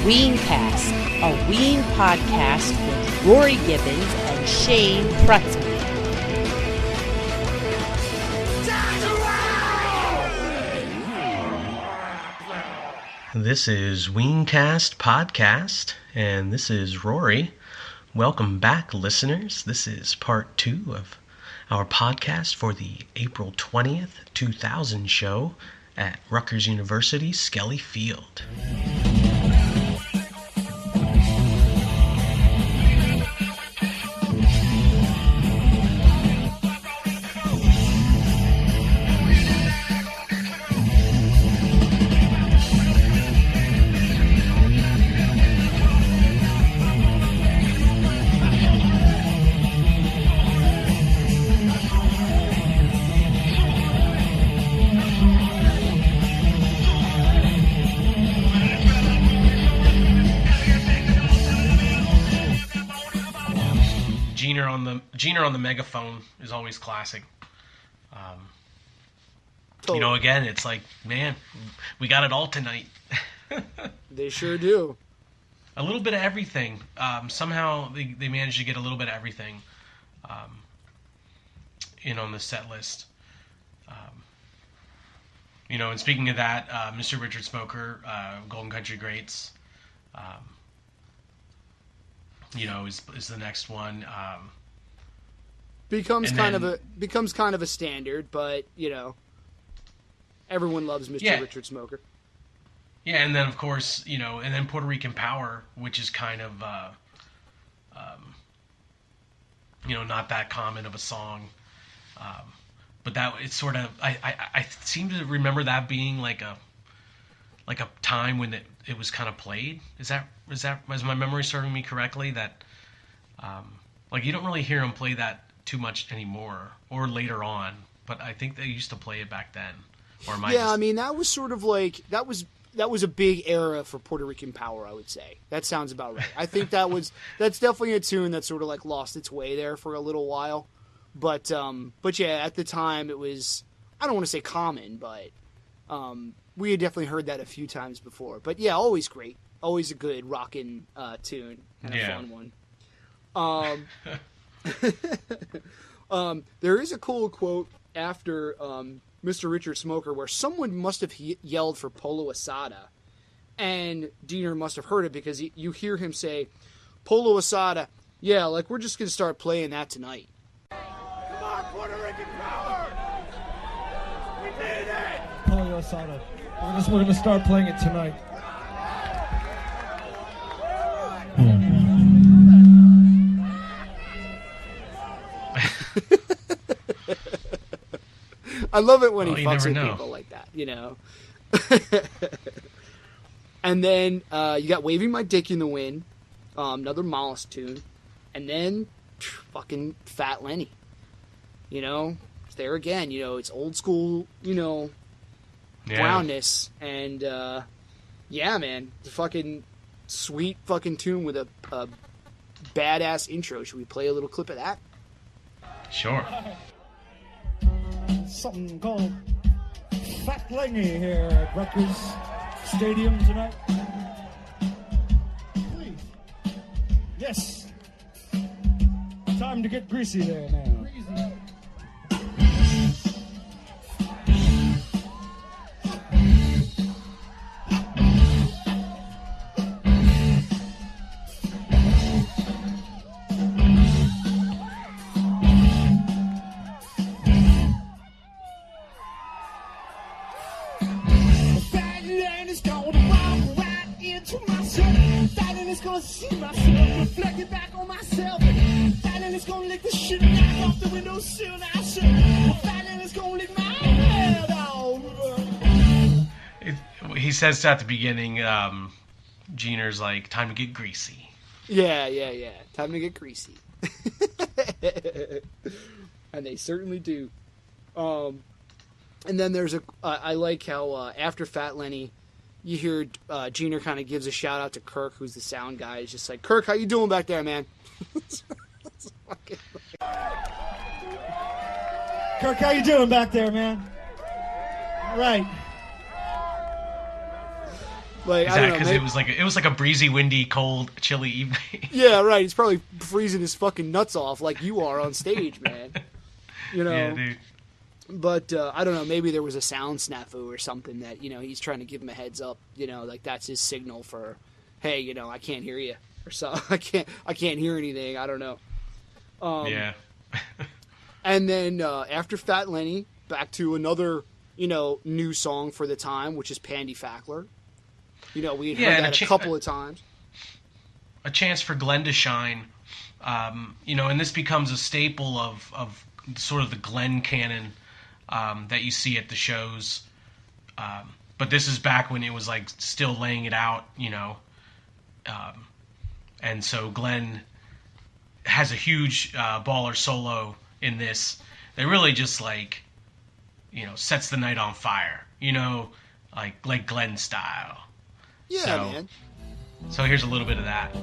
Weencast, a Ween podcast with Rory Gibbons and Shane Prutzky. This is Weencast podcast, and this is Rory. Welcome back, listeners. This is part 2 of our podcast for the April 20th, 2000 show at Rutgers University, Skelly Field. Jeaner on the megaphone is always classic. You know, again, it's like, man, we got it all tonight. They sure do. A little bit of everything. Somehow they managed to get a little bit of everything in on the set list. And speaking of that, Mr. Richard Smoker, Golden Country Greats, is the next one. Becomes kind of a standard, but everyone loves Mr. Richard Smoker. Yeah, and then of course, and then Puerto Rican Power, which is kind of not that common of a song. But that it's sort of I seem to remember that being like a time when it was kind of played. Is my memory serving me correctly? That you don't really hear him play that too much anymore, or later on. But I think they used to play it back then. Or I mean, that was sort of like that was a big era for Puerto Rican Power, I would say. That sounds about right. I think that's definitely a tune that sort of like lost its way there for a little while. But yeah, at the time it was, I don't want to say common, but we had definitely heard that a few times before. But yeah, always great. Always a good rockin' tune and a fun one. There is a cool quote after Mr. Richard Smoker where someone must have yelled for Polo Asada, and Diener must have heard it because you hear him say, Polo Asada, yeah, like we're just going to start playing that tonight. Come on, Puerto Rican Power! We did it! Polo Asada, we're going to start playing it tonight. I love it when he fucks with people like that, And then you got Waving My Dick in the Wind, another Mollusk tune, and then fucking Fat Lenny. It's there again. It's old school, brownness, and yeah, man, the fucking sweet fucking tune with a badass intro. Should we play a little clip of that? Sure. Something called Fat Lenny here at Rutgers Stadium tonight. Please. Yes. Time to get greasy there now. See myself reflected back on myself, and it's gonna lick the shit right off the windowsill. Now, it's gonna lick my head off. He says at the beginning, Jeaner's like, time to get greasy. Yeah. Time to get greasy. And they certainly do. And then there's I like how after Fat Lenny, you hear Jeaner kind of gives a shout out to Kirk, who's the sound guy. He's just like, Kirk, how you doing back there, man? Kirk, how you doing back there, man? All right. Like, Is I don't that know, because maybe- it was like a breezy, windy, cold, chilly evening? Yeah, right. He's probably freezing his fucking nuts off like you are on stage, man. You know. Yeah, dude. But I don't know. Maybe there was a sound snafu or something that he's trying to give him a heads up. Like that's his signal for, hey, I can't hear you or so. I can't hear anything. I don't know. Yeah. And then after Fat Lenny, back to another new song for the time, which is Pandy Fackler. We had heard that a couple of times. A chance for Glenn to shine, and this becomes a staple of sort of the Glenn canon that you see at the shows. But this is back when it was like still laying it out, and so Glenn has a huge baller solo in this. They really just sets the night on fire, like Glenn style. Yeah, man. So here's a little bit of that.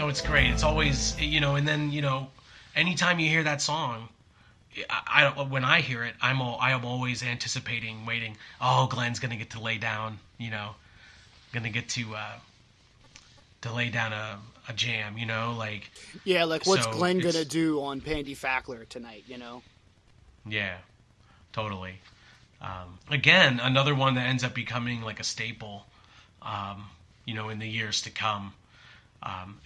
It's great. It's always, and then, anytime you hear that song, when I hear it, I am always anticipating, waiting. Oh, Glenn's gonna get to lay down, gonna get to lay down a jam, like. Yeah, like what's so Glenn gonna do on Pandy Fackler tonight, Yeah, totally. Again, another one that ends up becoming like a staple, in the years to come.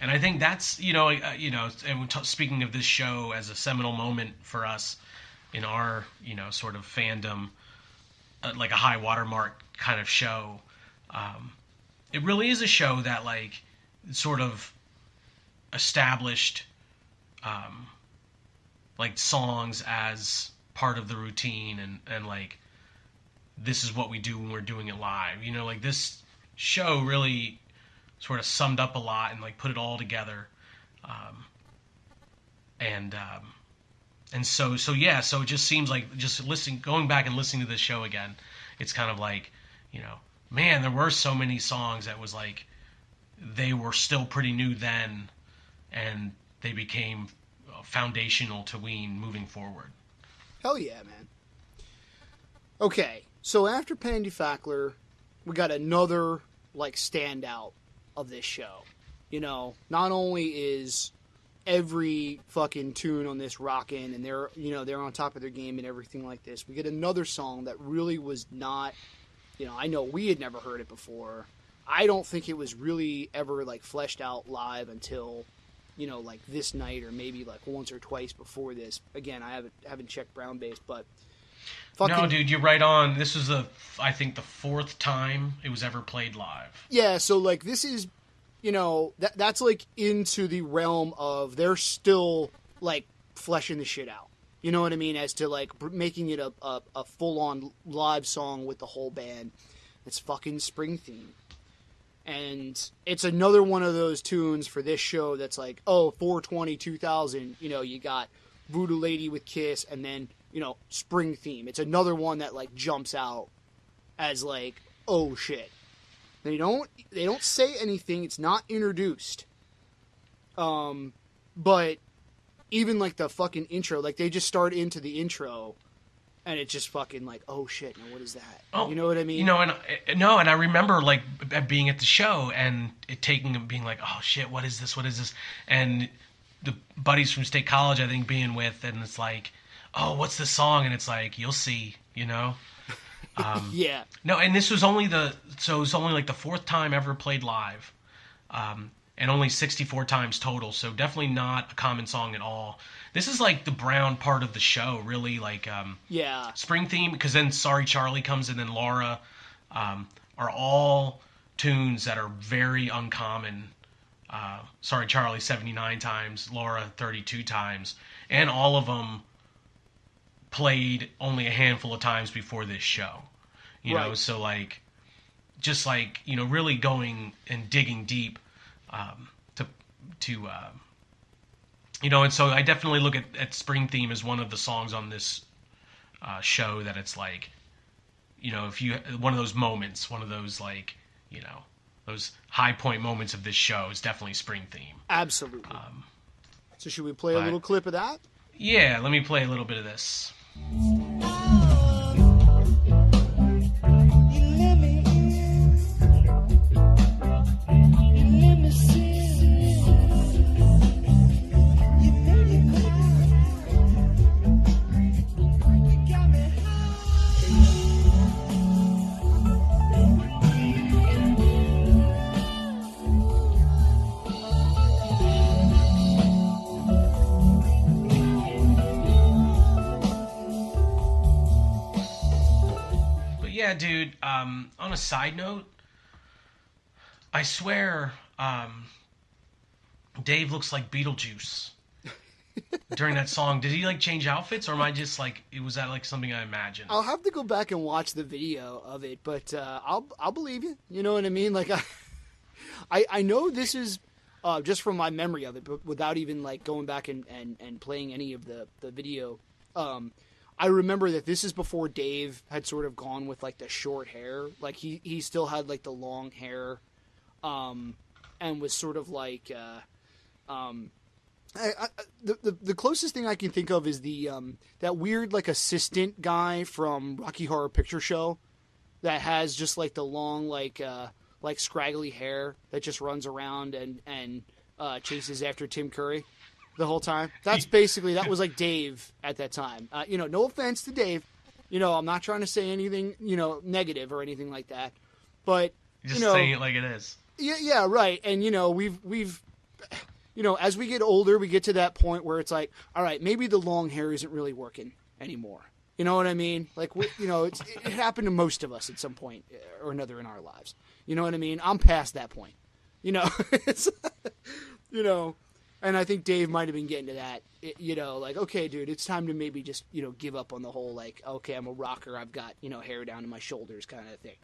And I think that's, and speaking of this show as a seminal moment for us in our, sort of fandom, like a high watermark kind of show. It really is a show that sort of established, songs as part of the routine and this is what we do when we're doing it live. This show really sort of summed up a lot and put it all together, and so it just seems like just going back and listening to this show again, it's kind of man, there were so many songs that was they were still pretty new then, and they became foundational to Ween moving forward. Hell yeah, man. Okay, so after Pandy Fackler, we got another standout of this show. Not only is every fucking tune on this rockin' and they're on top of their game and everything like this, we get another song that really was not I know we had never heard it before. I don't think it was really ever like fleshed out live until, like this night or maybe like once or twice before this. Again, I haven't checked Brown Bass, but no, dude, you're right on. This is I think the fourth time it was ever played live. Yeah, so like this is, that's like into the realm of they're still like fleshing the shit out. You know what I mean? As to like making it a full on live song with the whole band. It's fucking Spring Theme. And it's another one of those tunes for this show that's like, 4/20/2000, you got Voodoo Lady with Kiss and then, Spring Theme. It's another one that like jumps out as like, oh shit. They don't say anything, it's not introduced. But even like the fucking intro, like they just start into the intro and it's just fucking like, oh shit, now what is that? Oh, you know what I mean? And I remember like being at the show and being like, oh shit, what is this? What is this? And the buddies from State College, I think, being with, and it's like, oh, what's this song? And it's like, you'll see, Yeah. No, and this was only like the fourth time ever played live, and only 64 times total. So definitely not a common song at all. This is like the Brown part of the show, really, like Spring Theme, because then Sorry Charlie comes in, and Laura, are all tunes that are very uncommon. Sorry Charlie 79 times, Laura 32 times, and all of them played only a handful of times before this show. You know, so like, just like, really going and digging deep, and so I definitely look at Spring Theme as one of the songs on this show that it's like, if you, one of those moments, one of those like, those high point moments of this show is definitely Spring Theme. Absolutely. So should we play a little clip of that? Yeah, let me play a little bit of this. Yeah, dude, on a side note, I swear Dave looks like Beetlejuice during that song. Did he like change outfits, or am I just like, was that like something I imagined? I'll have to go back and watch the video of it, but I'll believe you. You know what I mean? Like I know this is just from my memory of it, but without even like going back and playing any of the video. I remember that this is before Dave had sort of gone with like the short hair. Like he still had like the long hair, and was sort of like the closest thing I can think of is the that weird like assistant guy from Rocky Horror Picture Show that has just like the long like scraggly hair that just runs around and chases after Tim Curry the whole time. That's basically, that was like Dave at that time. No offense to Dave. I'm not trying to say anything, negative or anything like that. But, just saying it like it is. Yeah, right. And, we've as we get older, we get to that point where it's like, all right, maybe the long hair isn't really working anymore. You know what I mean? Like, it happened to most of us at some point or another in our lives. You know what I mean? I'm past that point. It's, and I think Dave might have been getting to that, like, okay, dude, it's time to maybe just, give up on the whole, like, okay, I'm a rocker, I've got, hair down to my shoulders kind of thing,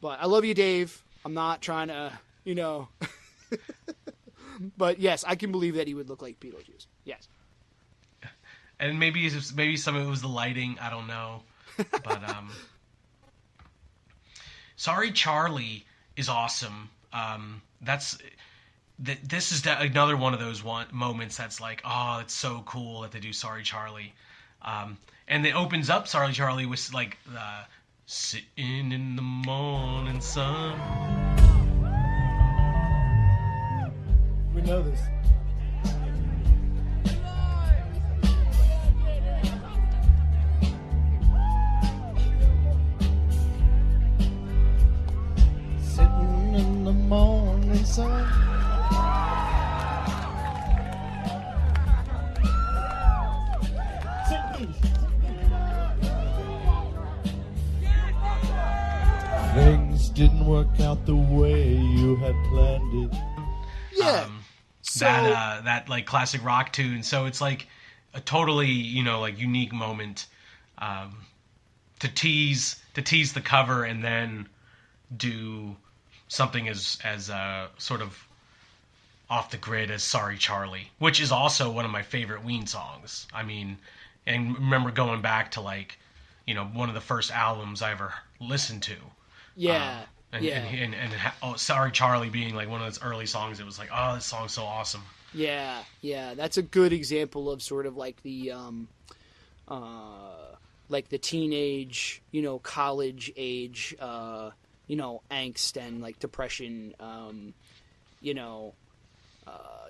But I love you, Dave. I'm not trying to, But, yes, I can believe that he would look like Beetlejuice. Yes. And maybe some of it was the lighting, I don't know. But, Sorry Charlie is awesome. This is another one of those moments that's like, oh, it's so cool that they do Sorry Charlie. And it opens up Sorry Charlie with like, sitting in the morning sun. We know this. didn't work out the way you had planned it. Yeah. So that like classic rock tune. So it's like a totally, like unique moment to tease the cover and then do something as sort of off the grid as Sorry Charlie, which is also one of my favorite Ween songs. I mean, and remember going back to like, one of the first albums I ever listened to. yeah. And Sorry Charlie being like one of those early songs, it was like, oh, this song's so awesome. Yeah, that's a good example of sort of like the teenage, college age, angst and like depression.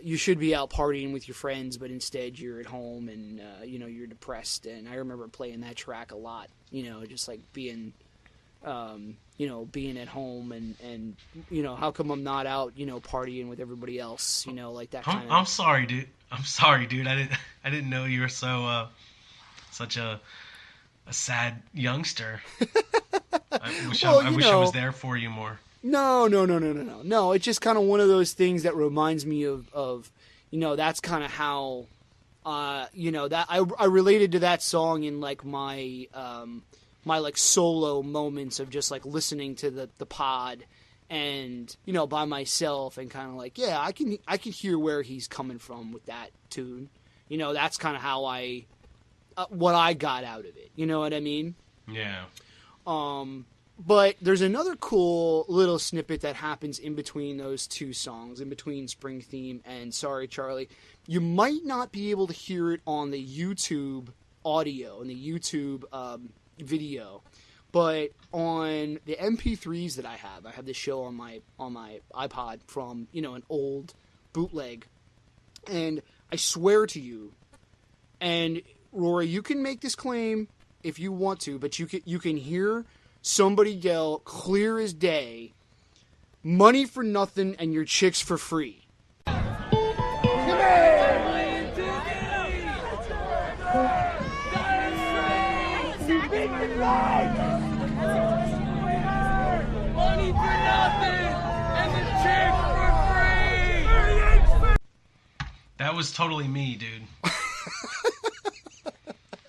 You should be out partying with your friends, but instead you're at home and you're depressed. And I remember playing that track a lot. Just like being being at home and how come I'm not out, partying with everybody else, like that kind of... I'm sorry, dude. I didn't know you were so such a sad youngster. I wish I was there for you more. No. It's just kind of one of those things that reminds me of that's kind of how that I related to that song in like my my like solo moments of just like listening to the pod and by myself and kind of like, yeah, I can hear where he's coming from with that tune. That's kind of how I what I got out of it. You know what I mean? Yeah. But there's another cool little snippet that happens in between those two songs, in between Spring Theme and Sorry Charlie. You might not be able to hear it on the YouTube audio and the YouTube video, but on the MP3s that I have this show on my iPod from an old bootleg, and I swear to you, and Rory, you can make this claim if you want to, but you can hear somebody yell clear as day, "Money for nothing and your chicks for free." Money for nothing and the chicks for free. That was totally me, dude.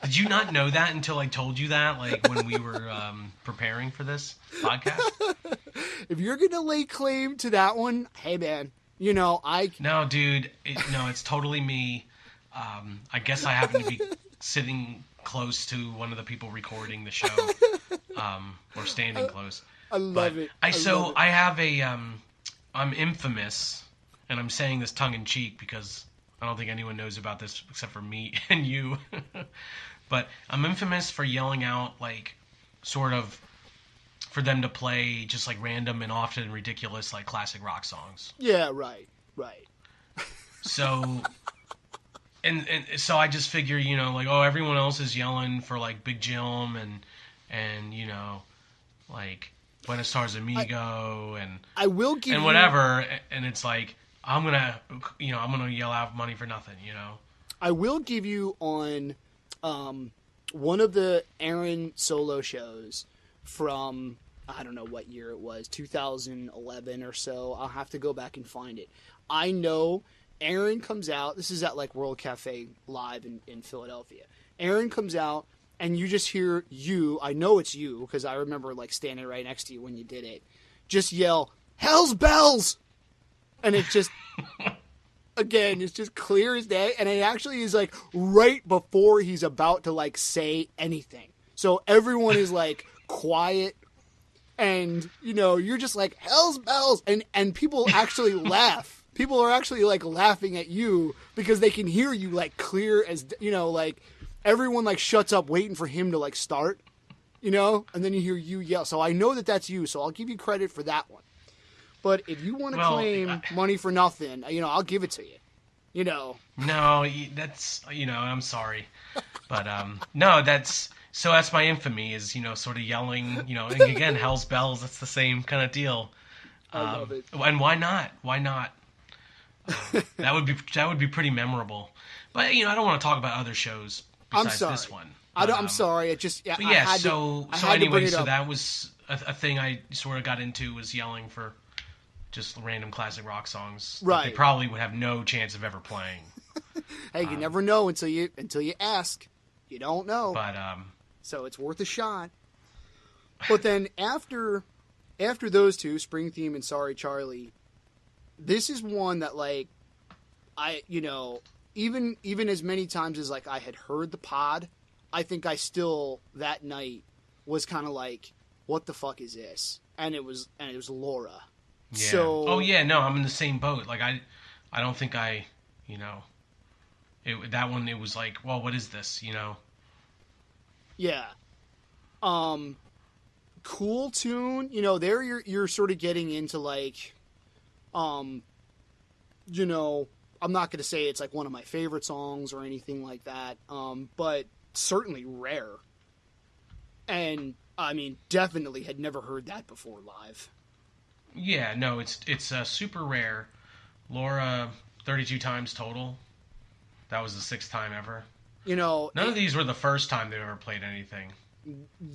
Did you not know that until I told you that, like when we were preparing for this podcast? If you're gonna lay claim to that one, hey man, No, dude, it's totally me. I guess I happen to be sitting close to one of the people recording the show, or standing close. I love it. I have a I'm infamous, and I'm saying this tongue in cheek because I don't think anyone knows about this except for me and you. But I'm infamous for yelling out, like, sort of, for them to play just, like, random and often ridiculous, like, classic rock songs. Yeah, right. So, and so I just figure, like, oh, everyone else is yelling for, like, Big Jim and like, Buenos Stars Amigo and I will give and whatever, and it's like, I'm gonna yell out Money for nothing, I will give you on one of the Aaron solo shows from, I don't know what year it was, 2011 or so. I'll have to go back and find it. I know Aaron comes out. This is at like World Cafe Live in Philadelphia. Aaron comes out and you just hear I know it's you because I remember like standing right next to you when you did it, just yell, "Hell's bells!" And it just... Again, it's just clear as day, and it actually is like right before he's about to like say anything. So everyone is like quiet, and you're just like, "Hell's bells," and people actually laugh. People are actually like laughing at you because they can hear you like clear as like everyone like shuts up waiting for him to like start, and then you hear you yell. So I know that that's you. So I'll give you credit for that one. But if you want to claim Money for nothing, I'll give it to you. No, that's I'm sorry, but no, that's my infamy is sort of yelling, and again, Hell's Bells. That's the same kind of deal. I love it. And why not? That would be pretty memorable. But I don't want to talk about other shows besides this one. I'm sorry. It just But I yeah, had so to, I had to bring anyway, it so up. that was a thing I sort of got into, was yelling for just random classic rock songs that they Right. probably would have no chance of ever playing. Hey, you never know until you ask. You don't know. But So it's worth a shot. But then after those two, Spring Theme and Sorry Charlie, this is one that like even as many times as like I had heard the pod, I think I still that night was kind of like, what the fuck is this? And it was Laura. yeah. So Oh yeah, no, I'm in the same boat. Like I don't think that one, it was like, well, what is this? Yeah. Cool tune. There you're sort of getting into like, I'm not going to say it's like one of my favorite songs or anything like that. But certainly rare. And I mean, definitely had never heard that before live. Yeah, no, it's super rare. Laura, 32 times total. That was the 6th time ever. None of these were the first time they ever played anything.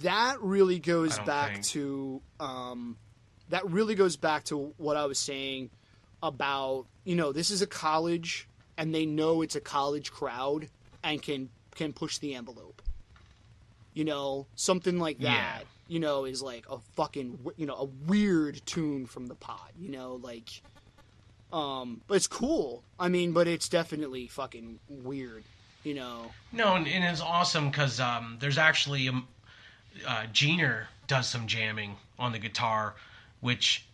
That really goes I don't back think. to what I was saying about, this is a college and they know it's a college crowd and can push the envelope. Something like that, is like a fucking, a weird tune from the pod, but it's cool. I mean, but it's definitely fucking weird, No, and it's awesome because there's actually Jeaner does some jamming on the guitar, which,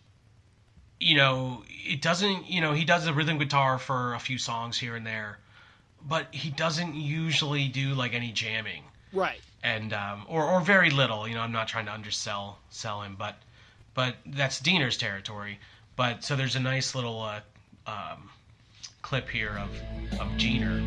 it doesn't, he does the rhythm guitar for a few songs here and there, but he doesn't usually do like any jamming. Right. And or very little. I'm not trying to undersell him, but that's Diener's territory. But so there's a nice little clip here of Jeaner.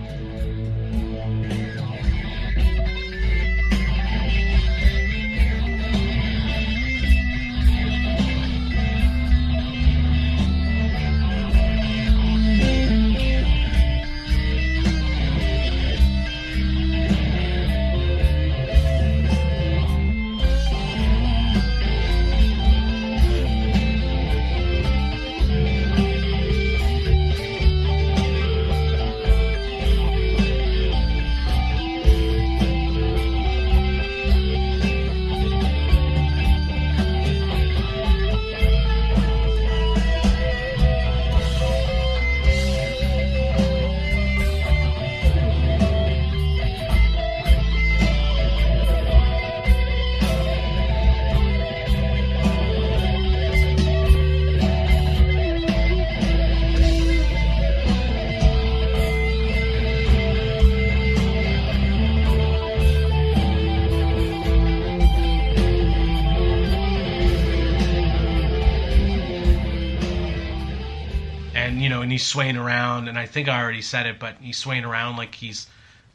And he's swaying around, and I think I already said it, but he's swaying around like he's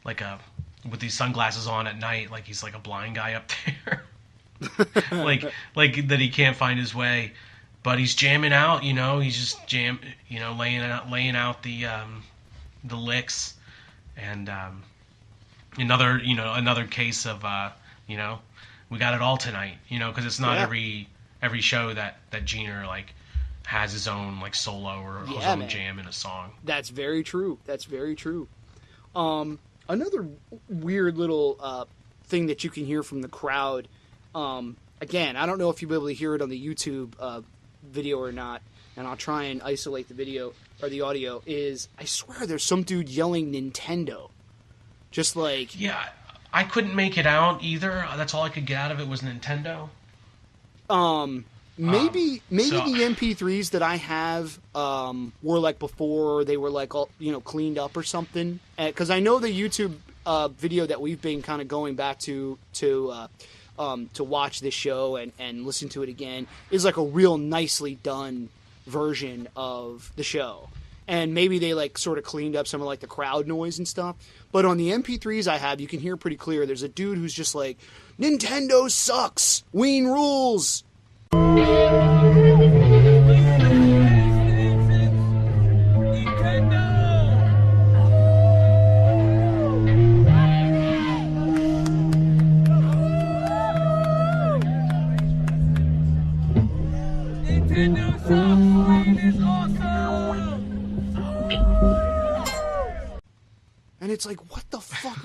like with these sunglasses on at night, like he's like a blind guy up there. like that he can't find his way, but he's jamming out. He's just laying out the licks, and another case of we got it all tonight. Because it's not every show that Jeaner like has his own like solo or his own jam in a song. That's very true. Another weird little thing that you can hear from the crowd. Again, I don't know if you'll be able to hear it on the YouTube video or not, and I'll try and isolate the video or the audio. Is I swear there's some dude yelling Nintendo, just like I couldn't make it out either. That's all I could get out of it was Nintendo. Maybe the MP3s that I have were like before they were like all cleaned up or something. Because I know the YouTube video that we've been kind of going back to watch this show and listen to it again is like a real nicely done version of the show. And maybe they like sort of cleaned up some of like the crowd noise and stuff. But on the MP3s I have, you can hear pretty clear. There's a dude who's just like, Nintendo sucks, Ween rules.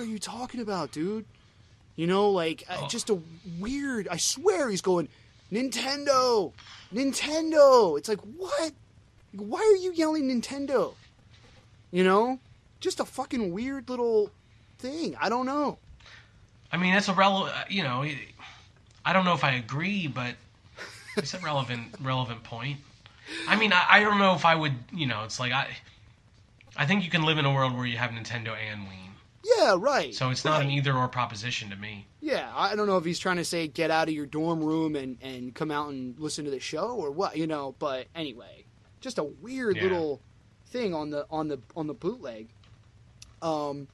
you talking about, dude? You know, like, just a weird, I swear he's going, Nintendo! Nintendo! It's like, what? Why are you yelling Nintendo? You know? Just a fucking weird little thing. I don't know. I mean, it's a you know, I don't know if I agree, but it's a relevant point. I mean, I don't know if I would, you know, it's like, I think you can live in a world where you have Nintendo and Ween. Yeah, right. So it's not an either-or proposition to me. Yeah, I don't know if he's trying to say get out of your dorm room and come out and listen to the show or what, you know, but anyway, just a weird little thing on the bootleg. And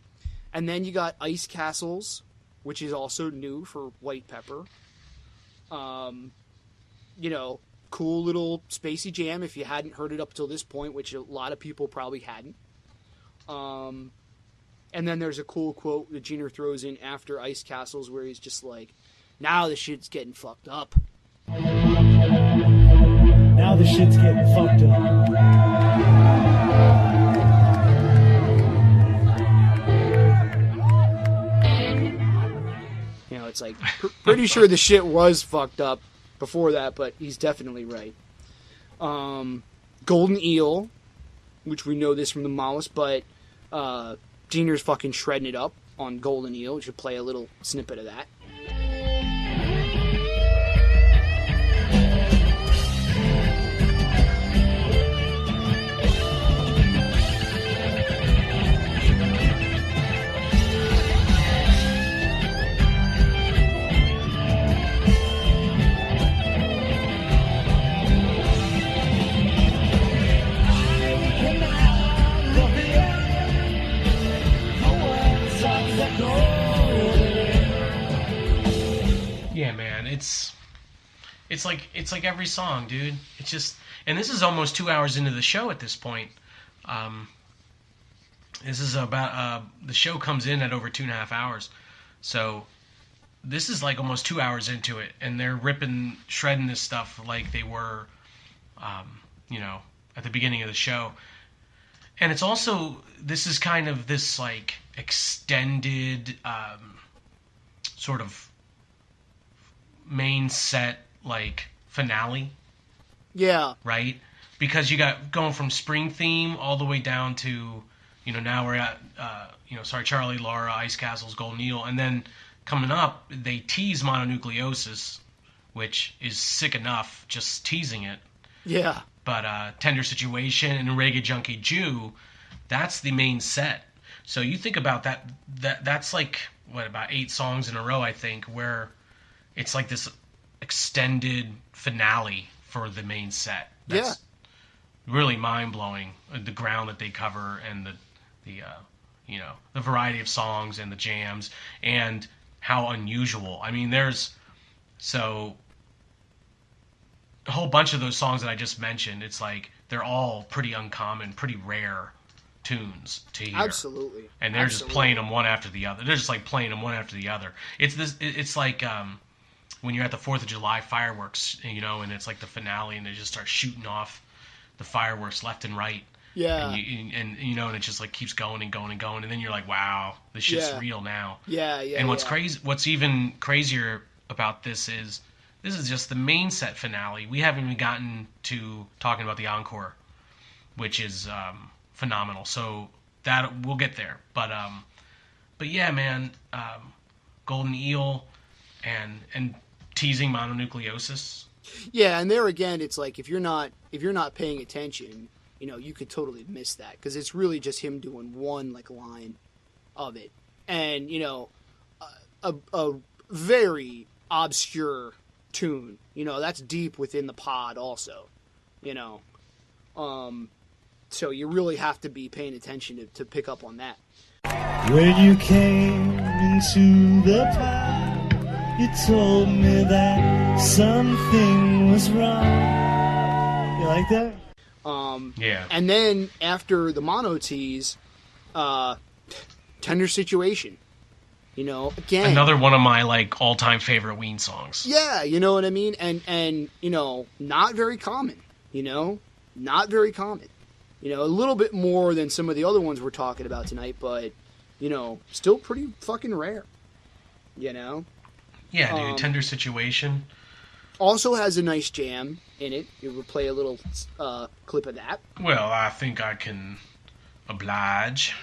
then you got Ice Castles, which is also new for White Pepper. You know, cool little spacey jam if you hadn't heard it up till this point, which a lot of people probably hadn't. And then there's a cool quote that Jeter throws in after Ice Castles where he's just like, now the shit's getting fucked up. Now the shit's getting fucked up. You know, it's like, pretty sure the shit was fucked up before that, but he's definitely right. Golden Eel, which we know this from the Mollusk, but Jeter's fucking shredding it up on Golden Eel. We should play a little snippet of that. It's like every song, dude. It's just, and this is almost 2 hours into the show at this point. This is about the show comes in at over 2.5 hours, so this is like almost 2 hours into it, and they're shredding this stuff like they were, you know, at the beginning of the show. And it's also, this is kind of this like extended sort of main set like finale. Yeah. Right? Because you got going from Spring Theme all the way down to, you know, now we're at, you know, Sorry Charlie, Laura, Ice Castles, Golden Eel. And then coming up, they tease Mononucleosis, which is sick enough just teasing it. Yeah. But Tender Situation and Reggae Junkie Jew, that's the main set. So you think about that's like, what, about 8 songs in a row, I think, where it's like this extended finale for the main set. That's really mind-blowing, the ground that they cover and the you know, the variety of songs and the jams and how unusual. I mean, there's a whole bunch of those songs that I just mentioned. It's like they're all pretty uncommon, pretty rare tunes to hear. Absolutely. And they're just playing them one after the other. They're just like playing them one after the other. It's like when you're at the 4th of July fireworks, you know, and it's like the finale and they just start shooting off the fireworks left and right. Yeah. And you know, and it just like keeps going and going and going, and then you're like, wow, this shit's real now. Yeah. And what's even crazier about this is just the main set finale. We haven't even gotten to talking about the encore, which is phenomenal. So that we'll get there. But yeah, man, Golden Eel and teasing Mononucleosis. Yeah, and there again, it's like if you're not paying attention, you know, you could totally miss that because it's really just him doing one like line of it, and you know, a very obscure tune. You know, that's deep within the pod, also. You know, so you really have to be paying attention to pick up on that. When you came into the pod, you told me that something was wrong. You like that? Yeah. And then after the mono tease, Tender Situation. You know, again, another one of my like all-time favorite Ween songs. Yeah, you know what I mean? And you know, not very common, you know? Not very common. You know, a little bit more than some of the other ones we're talking about tonight, but still pretty fucking rare. Yeah, dude. Tender Situation. Also has a nice jam in it. You will play a little clip of that. Well, I think I can oblige.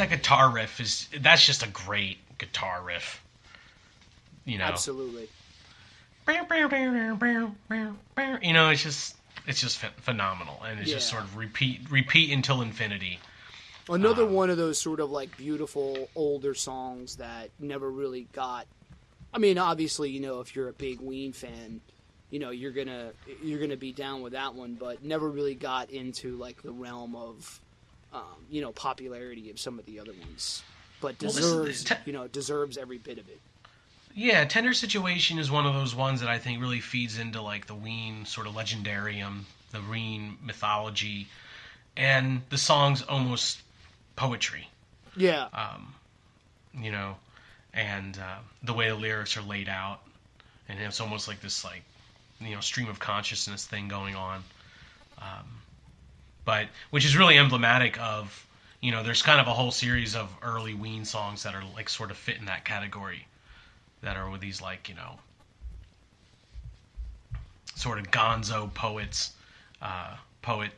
Guitar riff that's just a great guitar riff, Absolutely. It's just phenomenal, and it's just sort of repeat until infinity. Another one of those sort of like beautiful older songs that never really got. I mean, obviously, if you're a big Ween fan, you're gonna be down with that one, but never really got into like the realm of popularity of some of the other ones, but deserves every bit of it. Yeah, Tender Situation is one of those ones that I think really feeds into like the Ween sort of legendarium, the Ween mythology, and the song's almost poetry. Yeah. And the way the lyrics are laid out, and it's almost like this like, stream of consciousness thing going on. But which is really emblematic of, there's kind of a whole series of early Ween songs that are like sort of fit in that category, that are with these like, sort of gonzo poet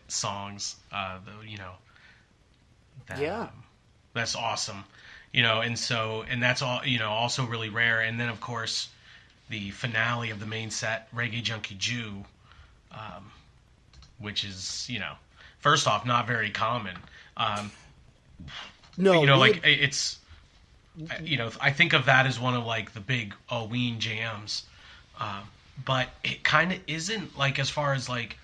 songs, that's awesome, and that's all, also really rare. And then of course the finale of the main set, Reggae Junkie Jew, which is, first off, not very common. It's, I think of that as one of like the big Ween jams, but it kind of isn't, like, as far as like,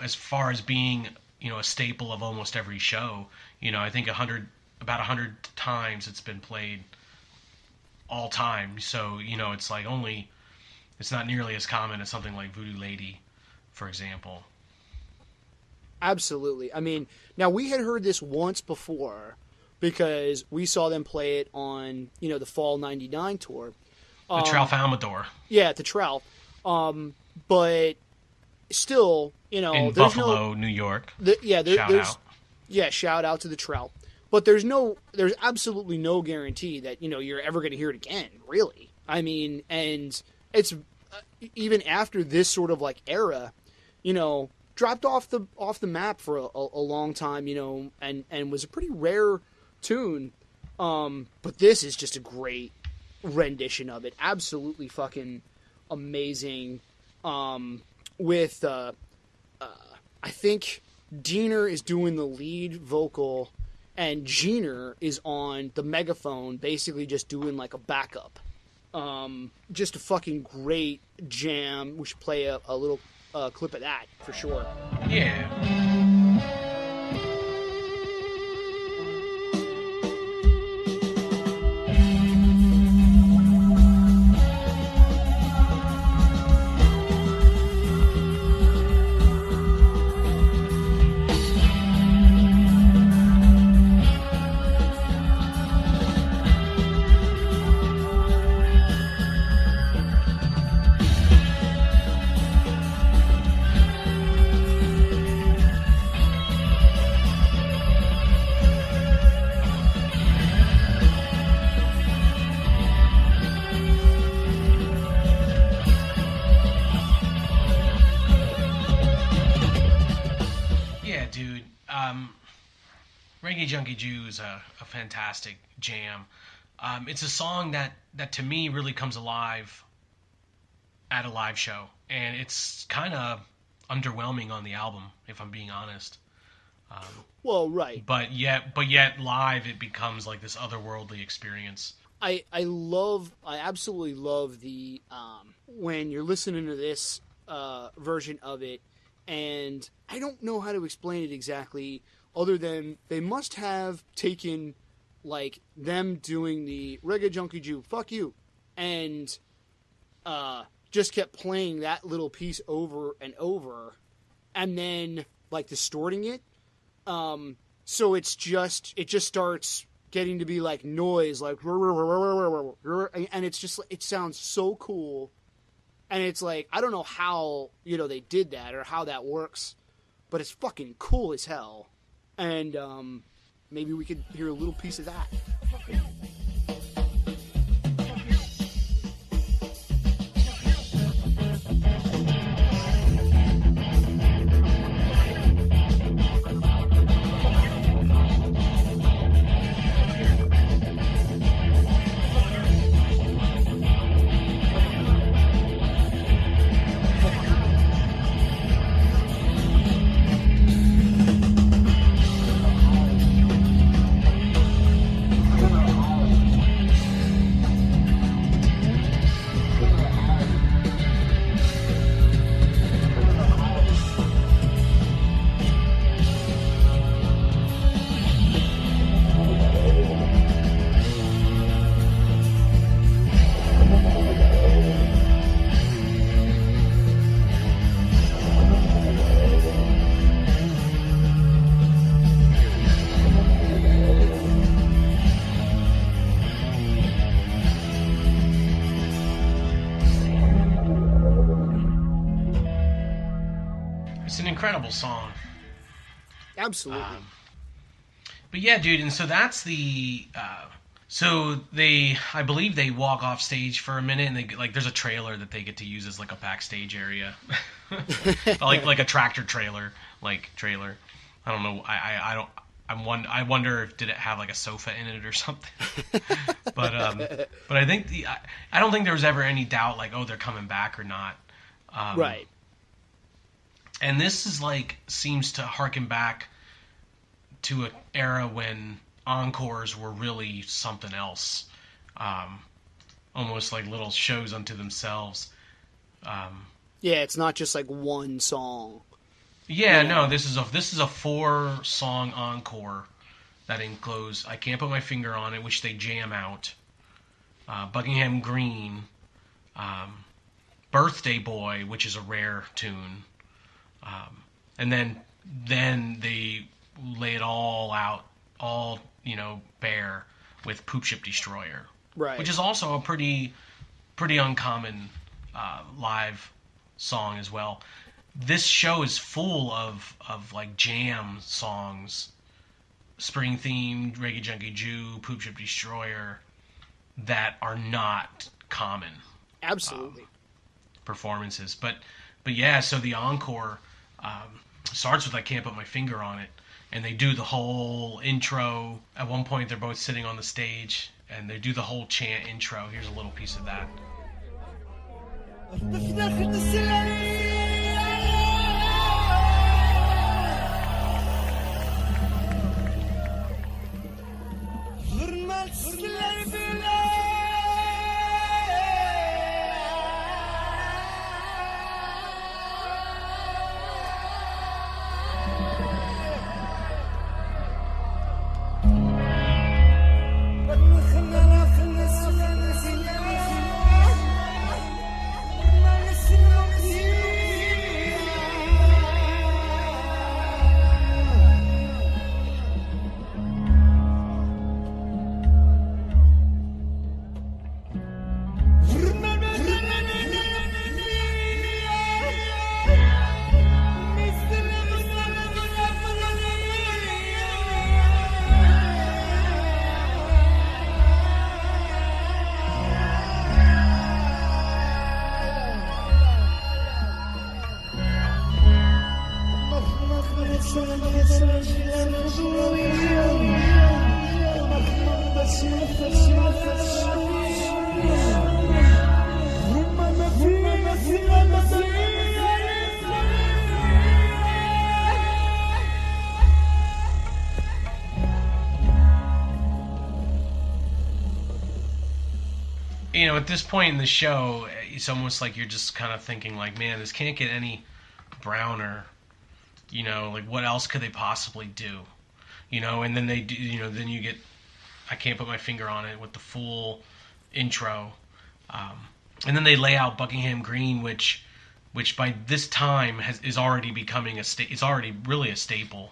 as far as being, a staple of almost every show. I think about 100 times it's been played all time. So, it's like it's not nearly as common as something like Voodoo Lady, for example. Absolutely. I mean, now we had heard this once before because we saw them play it on, the Fall '99 tour. The Tralfamador. Yeah, at the Tralf. But still, in Buffalo, New York. Shout out. Yeah, shout out to the Tralf. But there's absolutely no guarantee that, you're ever going to hear it again, really. I mean, and it's even after this sort of like era, dropped off the map for a long time, and was a pretty rare tune. But this is just a great rendition of it. Absolutely fucking amazing. With I think Diener is doing the lead vocal, and Jeaner is on the megaphone, basically just doing like a backup. Just a fucking great jam. We should play a little clip of that for sure. Yeah. dude. Reggae Junkie Jew is a fantastic jam. It's a song that to me really comes alive at a live show, and it's kind of underwhelming on the album, if I'm being honest. Well, right. But yet live it becomes like this otherworldly experience. I absolutely love the when you're listening to this version of it, and I don't know how to explain it exactly, other than they must have taken like them doing the Reggae Junkie Jew, fuck you, and just kept playing that little piece over and over, and then like distorting it. So it just starts getting to be like noise, like, and it's just, it sounds so cool. And it's like, I don't know how, they did that or how that works, but it's fucking cool as hell. And, maybe we could hear a little piece of that. Incredible song. Absolutely. But yeah, dude, and so that's the so I believe they walk off stage for a minute, and they there's a trailer that they get to use as like a backstage area. like a tractor trailer. I don't know. I wonder if did it have like a sofa in it or something. but I think I don't think there was ever any doubt like, oh, they're coming back or not. Right. And this is seems to harken back to an era when encores were really something else, almost like little shows unto themselves. Yeah, it's not just like one song. Yeah, no, this is a 4-song encore that includes "I Can't Put My Finger on It," which they jam out, Buckingham Green, "Birthday Boy," which is a rare tune. And then they lay it all out, bare with "Poop Ship Destroyer," right? Which is also a pretty uncommon live song as well. This show is full of jam songs, Spring Theme, Reggae Junkie Jew, Poop Ship Destroyer, that are not common. Absolutely. Performances, but yeah. So the encore starts with "I Can't Put My Finger on It," and they do the whole intro. At one point, they're both sitting on the stage, and they do the whole chant intro. Here's a little piece of that. You know, at this point in the show, it's almost like you're just kind of thinking, like, man, this can't get any browner. You know, like, what else could they possibly do? You know, and then they do, you know, then you get, I can't put my finger on it, with the full intro. And then they lay out Buckingham Green, which by this time is already becoming it's already really a staple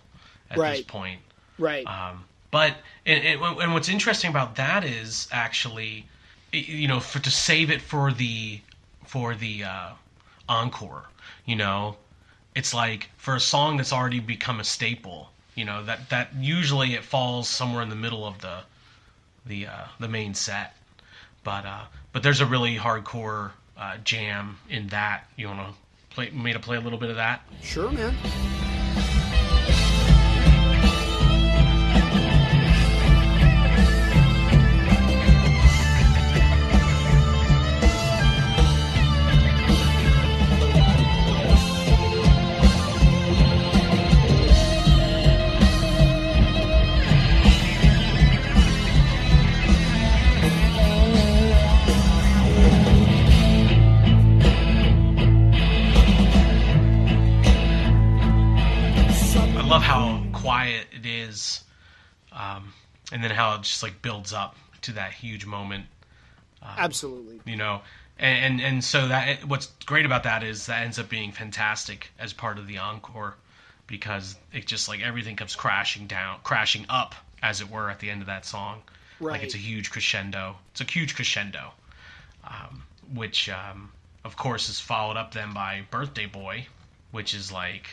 at this point. Right. But and what's interesting about that is actually, you know, to save it for the encore, you know, it's like for a song that's already become a staple, you know, that usually it falls somewhere in the middle of the main set, but there's a really hardcore jam in that. You want to play a little bit of that? Sure, man. I love how quiet it is, and then how it just like builds up to that huge moment. Absolutely. You know, and so that what's great about that is that ends up being fantastic as part of the encore, because it just like everything comes crashing up, as it were, at the end of that song. Right. Like it's a huge crescendo. Which of course is followed up then by Birthday Boy, which is like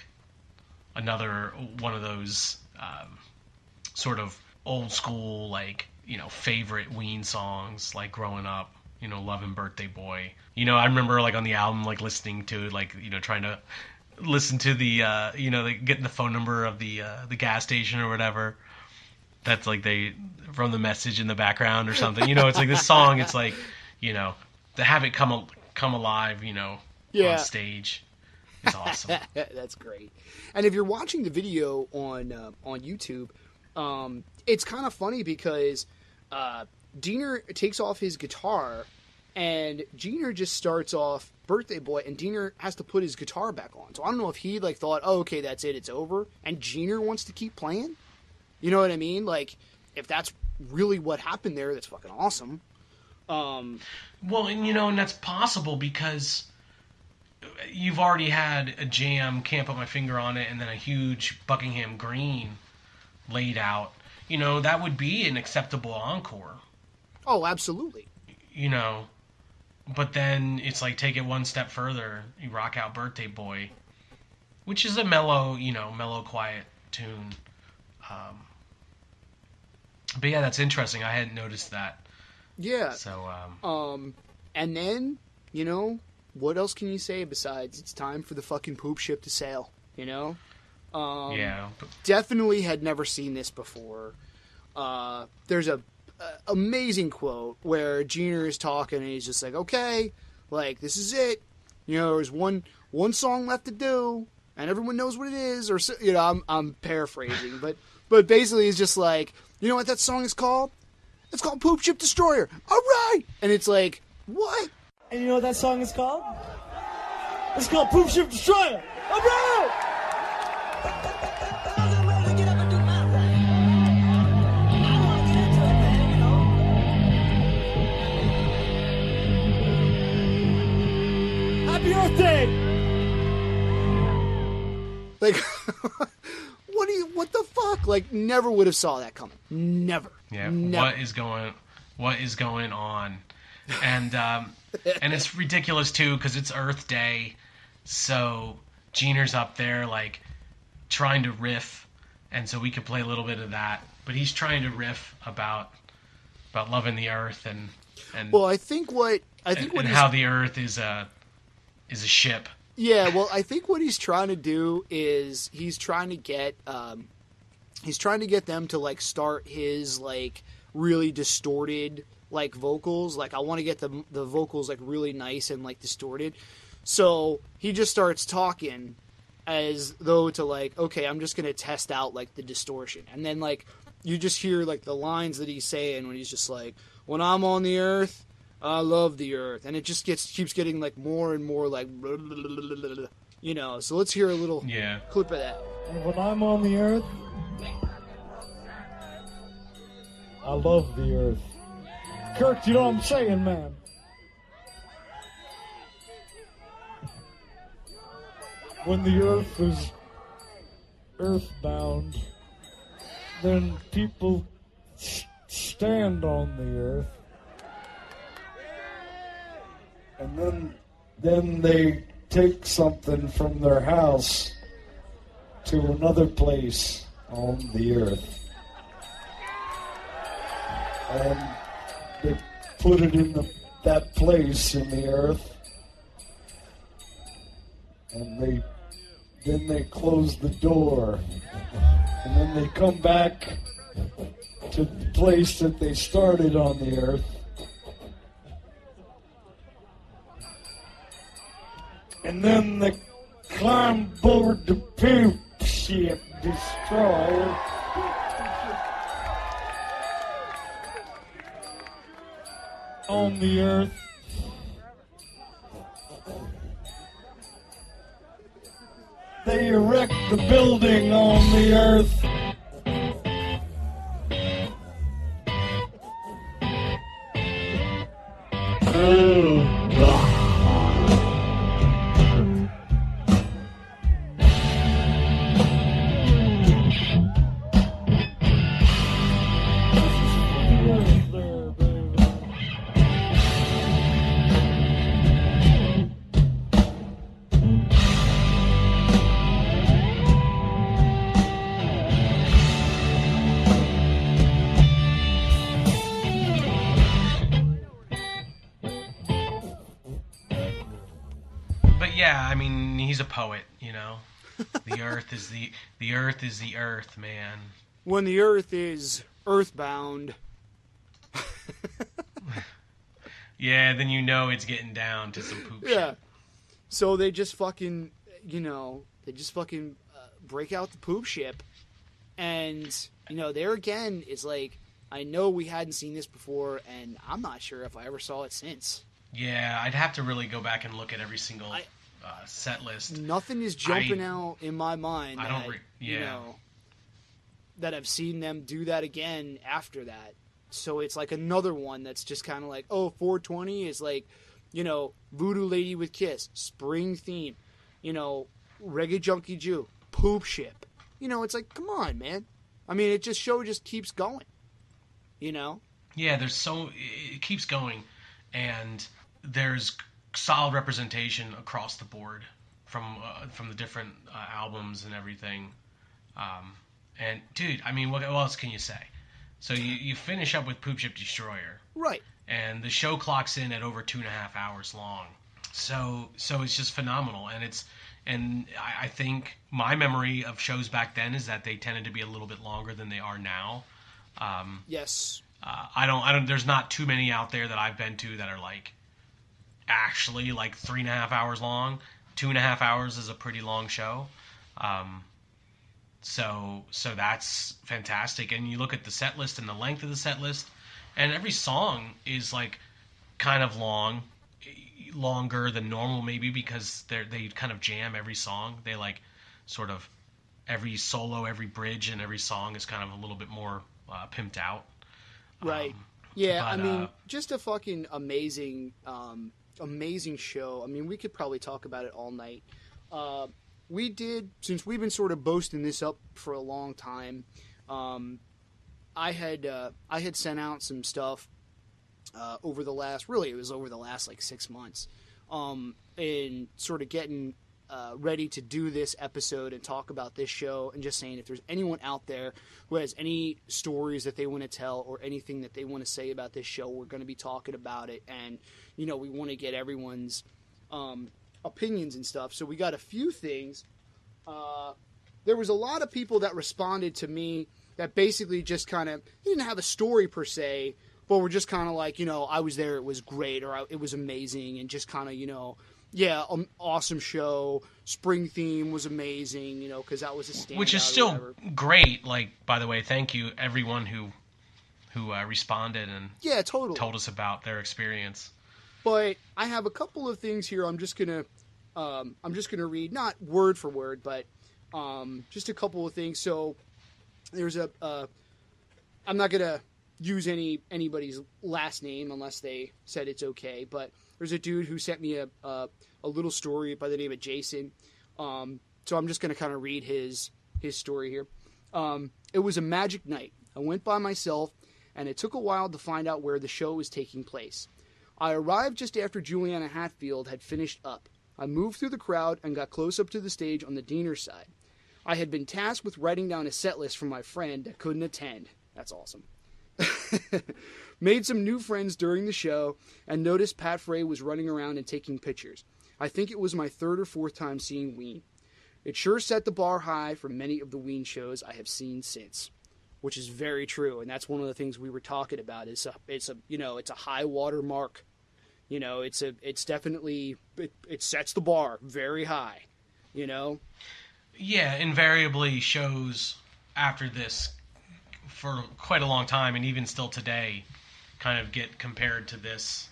another one of those sort of old school, like, you know, favorite Ween songs, like growing up, you know, loving Birthday Boy. You know, I remember like on the album, like listening to, like, you know, trying to listen to the, you know, getting the phone number of the gas station or whatever. That's like from the message in the background or something. You know, it's like this song, it's like, you know, to have it come alive, you know, on stage. It's awesome. That's great. And if you're watching the video on YouTube, it's kind of funny because Diener takes off his guitar, and Diener just starts off Birthday Boy, and Diener has to put his guitar back on. So I don't know if he like thought, oh, okay, that's it, it's over, and Diener wants to keep playing. You know what I mean? Like, if that's really what happened there, that's fucking awesome. Well, and you know, and that's possible because you've already had a jam, Can't Put My Finger on It, and then a huge Buckingham Green laid out. You know, that would be an acceptable encore. Oh, absolutely. You know, but then it's like take it one step further. You rock out Birthday Boy, which is a mellow, quiet tune. But yeah, that's interesting. I hadn't noticed that. Yeah. So, and then, you know, what else can you say besides it's time for the fucking poop ship to sail, you know? Yeah. Definitely had never seen this before. There's a amazing quote where Diener is talking and he's just like, okay, like, this is it. You know, there's one song left to do and everyone knows what it is, or, you know, I'm paraphrasing, but basically he's just like, you know what that song is called? It's called Poop Ship Destroyer. All right. And it's like, what? And you know what that song is called? It's called Poop Ship Destroyer. All right! Happy Earth Day! Like, what the fuck? Like, never would have saw that coming. Never. Yeah. Never. What is going on? And and it's ridiculous too because it's Earth Day, so Diener's up there like trying to riff, and so we could play a little bit of that. But he's trying to riff about loving the Earth and well, I think how the Earth is a ship Yeah, well, I think what he's trying to do is he's trying to get them to like start his like really distorted like vocals. Like I want to get the vocals like really nice and like distorted. So he just starts talking as though to like, okay, I'm just gonna test out like the distortion, and then like you just hear like the lines that he's saying when he's just like, when I'm on the earth, I love the earth, and it just keeps getting like more and more like, you know. So let's hear a little clip of that. And when I'm on the earth, I love the earth. Kirk, you know what I'm saying, man? When the earth is earthbound, then people stand on the earth. And then they take something from their house to another place on the earth. And they put it in that place in the earth. And then they close the door. And then they come back to the place that they started on the earth. And then they climb aboard the poop ship destroyer. On the earth. They erect the building on the earth. Yeah, I mean, he's a poet, you know. The earth is the earth, man. When the earth is earthbound. Yeah, then you know it's getting down to some poop shit. So they just fucking, break out the poop ship. And, there again, it's like, I know we hadn't seen this before, and I'm not sure if I ever saw it since. Yeah, I'd have to really go back and look at every single set list. Nothing is jumping out in my mind that I've seen them do that again after that. So it's like another one that's just kind of like, 420 is like, Voodoo Lady with Kiss, Spring Theme, Reggae Junkie Jew, Poop Ship. It's like, come on, man. I mean, it just keeps going, Yeah, it keeps going, and there's solid representation across the board from the different albums and everything. And dude, I mean, what else can you say? So you finish up with Poop Ship Destroyer, right? And the show clocks in at over 2.5 hours long. So it's just phenomenal, and I think my memory of shows back then is that they tended to be a little bit longer than they are now. Yes. I don't. There's not too many out there that I've been to that are like actually like 3.5 hours long. 2.5 hours is a pretty long show. So that's fantastic. And you look at the set list and the length of the set list, and every song is like kind of longer than normal maybe because they kind of jam every song. They like sort of every solo, every bridge, and every song is kind of a little bit more pimped out. Right. Yeah, I mean, just a fucking amazing show. I mean, we could probably talk about it all night. Since we've been sort of boasting this up for a long time, I had sent out some stuff over the last like 6 months, and sort of getting ready to do this episode and talk about this show, and just saying if there's anyone out there who has any stories that they want to tell or anything that they want to say about this show, we're going to be talking about it, and we want to get everyone's opinions and stuff. So we got a few things. There was a lot of people that responded to me that basically just kind of didn't have a story per se, but were just kind of like, I was there, it was great, or it was amazing, and just kind of, yeah, awesome show. Spring theme was amazing, because that was a standout. Which is still great. Like, by the way, thank you everyone who responded and totally told us about their experience. But I have a couple of things here. I'm just gonna read, not word for word, but just a couple of things. So there's I'm not gonna use anybody's last name unless they said it's okay, but there's a dude who sent me a little story by the name of Jason. So I'm just going to kind of read his story here. It was a magic night. I went by myself, and it took a while to find out where the show was taking place. I arrived just after Juliana Hatfield had finished up. I moved through the crowd and got close up to the stage on the Diener side. I had been tasked with writing down a set list for my friend that couldn't attend. That's awesome. Made some new friends during the show and noticed Pat Frey was running around and taking pictures. I think it was my third or fourth time seeing Ween. It sure set the bar high for many of the Ween shows I have seen since, which is very true. And that's one of the things we were talking about. It's a high water mark. It's definitely it sets the bar very high. Yeah, invariably shows after this for quite a long time, and even still today, kind of get compared to this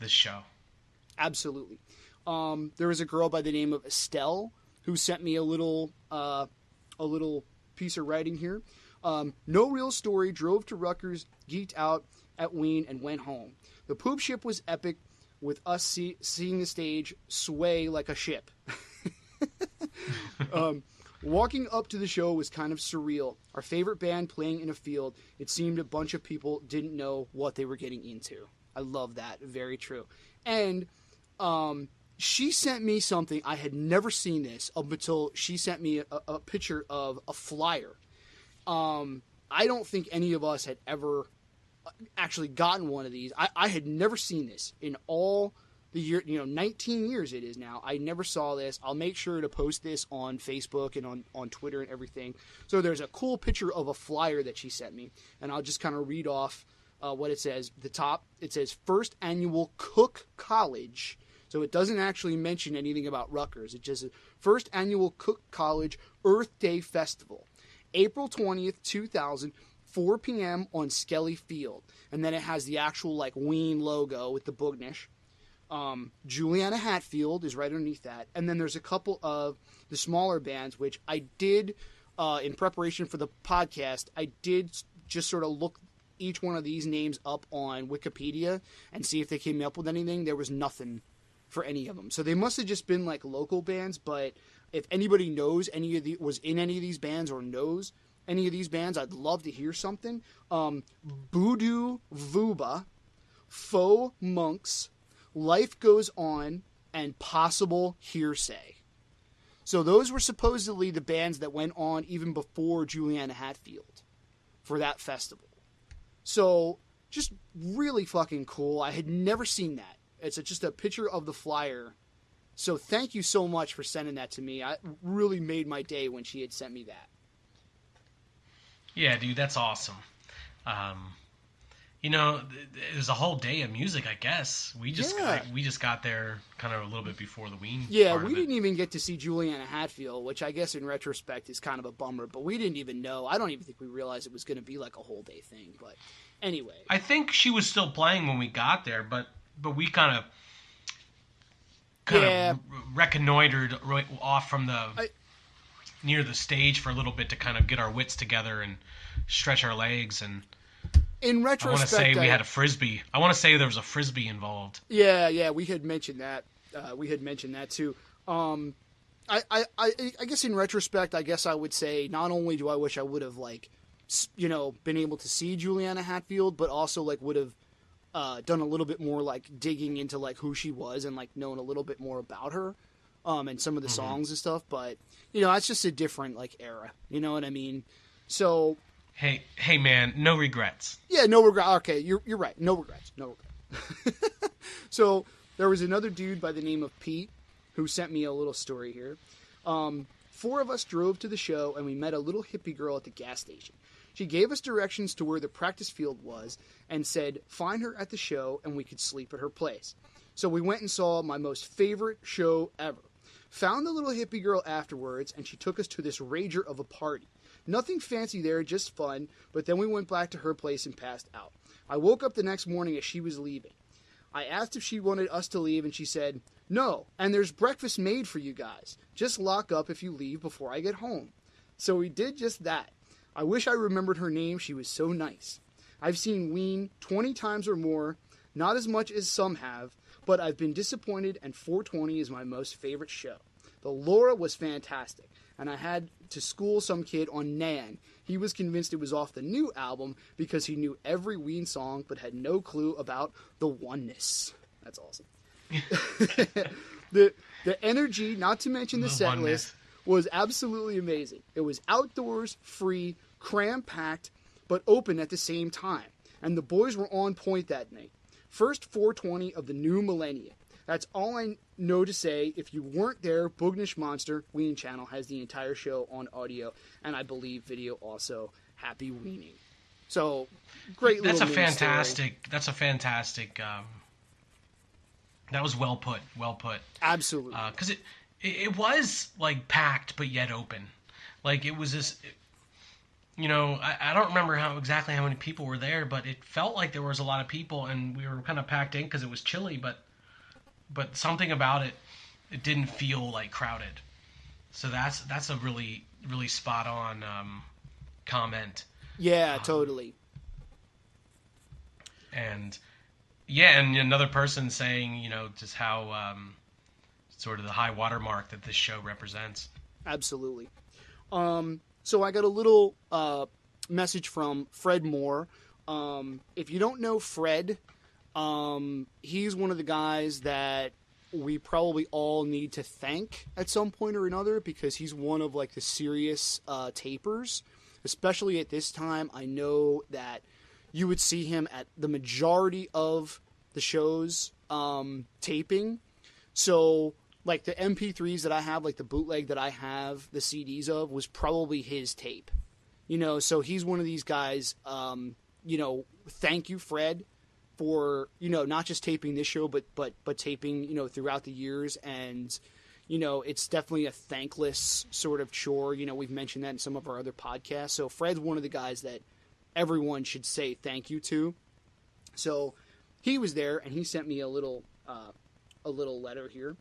show. Absolutely. There was a girl by the name of Estelle who sent me a little piece of writing here. No real story. Drove to Rutgers, geeked out at Ween, and went home. The poop ship was epic, with us seeing the stage sway like a ship. Walking up to the show was kind of surreal. Our favorite band playing in a field. It seemed a bunch of people didn't know what they were getting into. I love that. Very true. And she sent me something. I had never seen this up until she sent me a picture of a flyer. I don't think any of us had ever actually gotten one of these. I had never seen this in all the year, 19 years it is now. I never saw this. I'll make sure to post this on Facebook and on Twitter and everything. So there's a cool picture of a flyer that she sent me, and I'll just kind of read off what it says. The top, it says First Annual Cook College. So it doesn't actually mention anything about Rutgers. It just says First Annual Cook College Earth Day Festival, April 20th, 2000, 4 p.m. on Skelly Field. And then it has the actual Ween logo with the Boognish. Juliana Hatfield is right underneath that. And then there's a couple of the smaller bands, which I did, in preparation for the podcast, I did just sort of look each one of these names up on Wikipedia and see if they came up with anything. There was nothing for any of them. So they must have just been local bands, but if anybody knows was in any of these bands or knows any of these bands, I'd love to hear something. Voodoo Vuba, Faux Monks, Life Goes On, and Possible Hearsay. So those were supposedly the bands that went on even before Juliana Hatfield for that festival. So just really fucking cool. I had never seen that. It's just a picture of the flyer. So thank you so much for sending that to me. It really made my day when she had sent me that. Yeah, dude, that's awesome. It was a whole day of music, I guess. We just got there kind of a little bit before the Ween. Yeah, we didn't even get to see Juliana Hatfield, which I guess in retrospect is kind of a bummer. But we didn't even know. I don't even think we realized it was going to be a whole day thing. But anyway, I think she was still playing when we got there, but we kind of reconnoitered right off from near the stage for a little bit to kind of get our wits together and stretch our legs. And in retrospect, I want to say we had a frisbee. I want to say there was a frisbee involved. Yeah, we had mentioned that. We had mentioned that too. I guess in retrospect, I guess I would say not only do I wish I would have been able to see Juliana Hatfield, but also would have done a little bit more digging into who she was and knowing a little bit more about her, and some of the songs and stuff. But it's just a different era. You know what I mean? So. Hey, man, no regrets. Yeah, no regret. Okay, you're right. No regrets. So there was another dude by the name of Pete who sent me a little story here. 4 of us drove to the show, and we met a little hippie girl at the gas station. She gave us directions to where the practice field was and said, find her at the show, and we could sleep at her place. So we went and saw my most favorite show ever. Found the little hippie girl afterwards, and she took us to this rager of a party. Nothing fancy there, just fun, but then we went back to her place and passed out. I woke up the next morning as she was leaving. I asked if she wanted us to leave, and she said, no, and there's breakfast made for you guys. Just lock up if you leave before I get home. So we did just that. I wish I remembered her name. She was so nice. I've seen Ween 20 times or more, not as much as some have, but I've been disappointed, and 420 is my most favorite show. The Laura was fantastic, and I had to school some kid on Nan. He was convinced it was off the new album because he knew every Ween song but had no clue about the oneness. That's awesome. The energy, not to mention the set list, was absolutely amazing. It was outdoors, free, cram-packed, but open at the same time. And the boys were on point that night. First 420 of the new millennium. That's all I know to say. If you weren't there, Boognish Monster, Ween Channel, has the entire show on audio, and I believe video also. Happy Weening. So, great little That's a story. fantastic, that was well put. Absolutely. Because it was, like, packed, but yet open. Like, it was this... I don't remember exactly how many people were there, but it felt like there was a lot of people, and we were kind of packed in because it was chilly, but something about it didn't feel like crowded. So that's a really, really spot on comment. Yeah, totally. And another person saying, just how sort of the high watermark that this show represents. Absolutely. So I got a little message from Fred Moore. If you don't know Fred, he's one of the guys that we probably all need to thank at some point or another because he's one of like the serious tapers, especially at this time. I know that you would see him at the majority of the shows taping. So like the MP3s that I have, like the bootleg that I have the CDs of was probably his tape, so he's one of these guys, thank you, Fred, for, not just taping this show, but taping, throughout the years. And, it's definitely a thankless sort of chore. We've mentioned that in some of our other podcasts. So Fred's one of the guys that everyone should say thank you to. So he was there and he sent me a little letter here.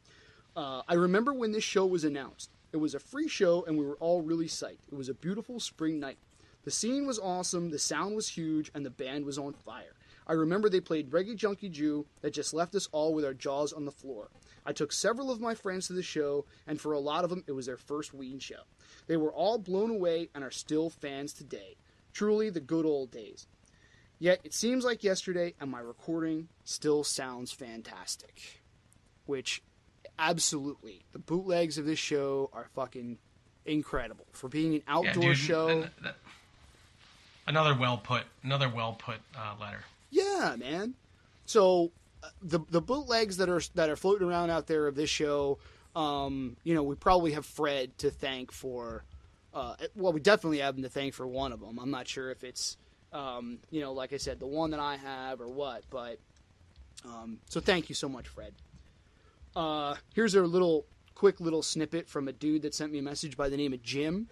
I remember when this show was announced. It was a free show, and we were all really psyched. It was a beautiful spring night. The scene was awesome, the sound was huge, and the band was on fire. I remember they played Reggae Junkie Jew that just left us all with our jaws on the floor. I took several of my friends to the show, and for a lot of them, it was their first Ween show. They were all blown away and are still fans today. Truly the good old days. Yet, it seems like yesterday, and my recording still sounds fantastic. Which... absolutely. The bootlegs of this show are fucking incredible. For being an outdoor show. Another well put letter. Yeah, man. So the bootlegs that are floating around out there of this show, we probably have Fred to thank for. We definitely have him to thank for one of them. I'm not sure if it's, like I said, the one that I have or what, but so thank you so much, Fred. Here's a quick little snippet from a dude that sent me a message by the name of Jim.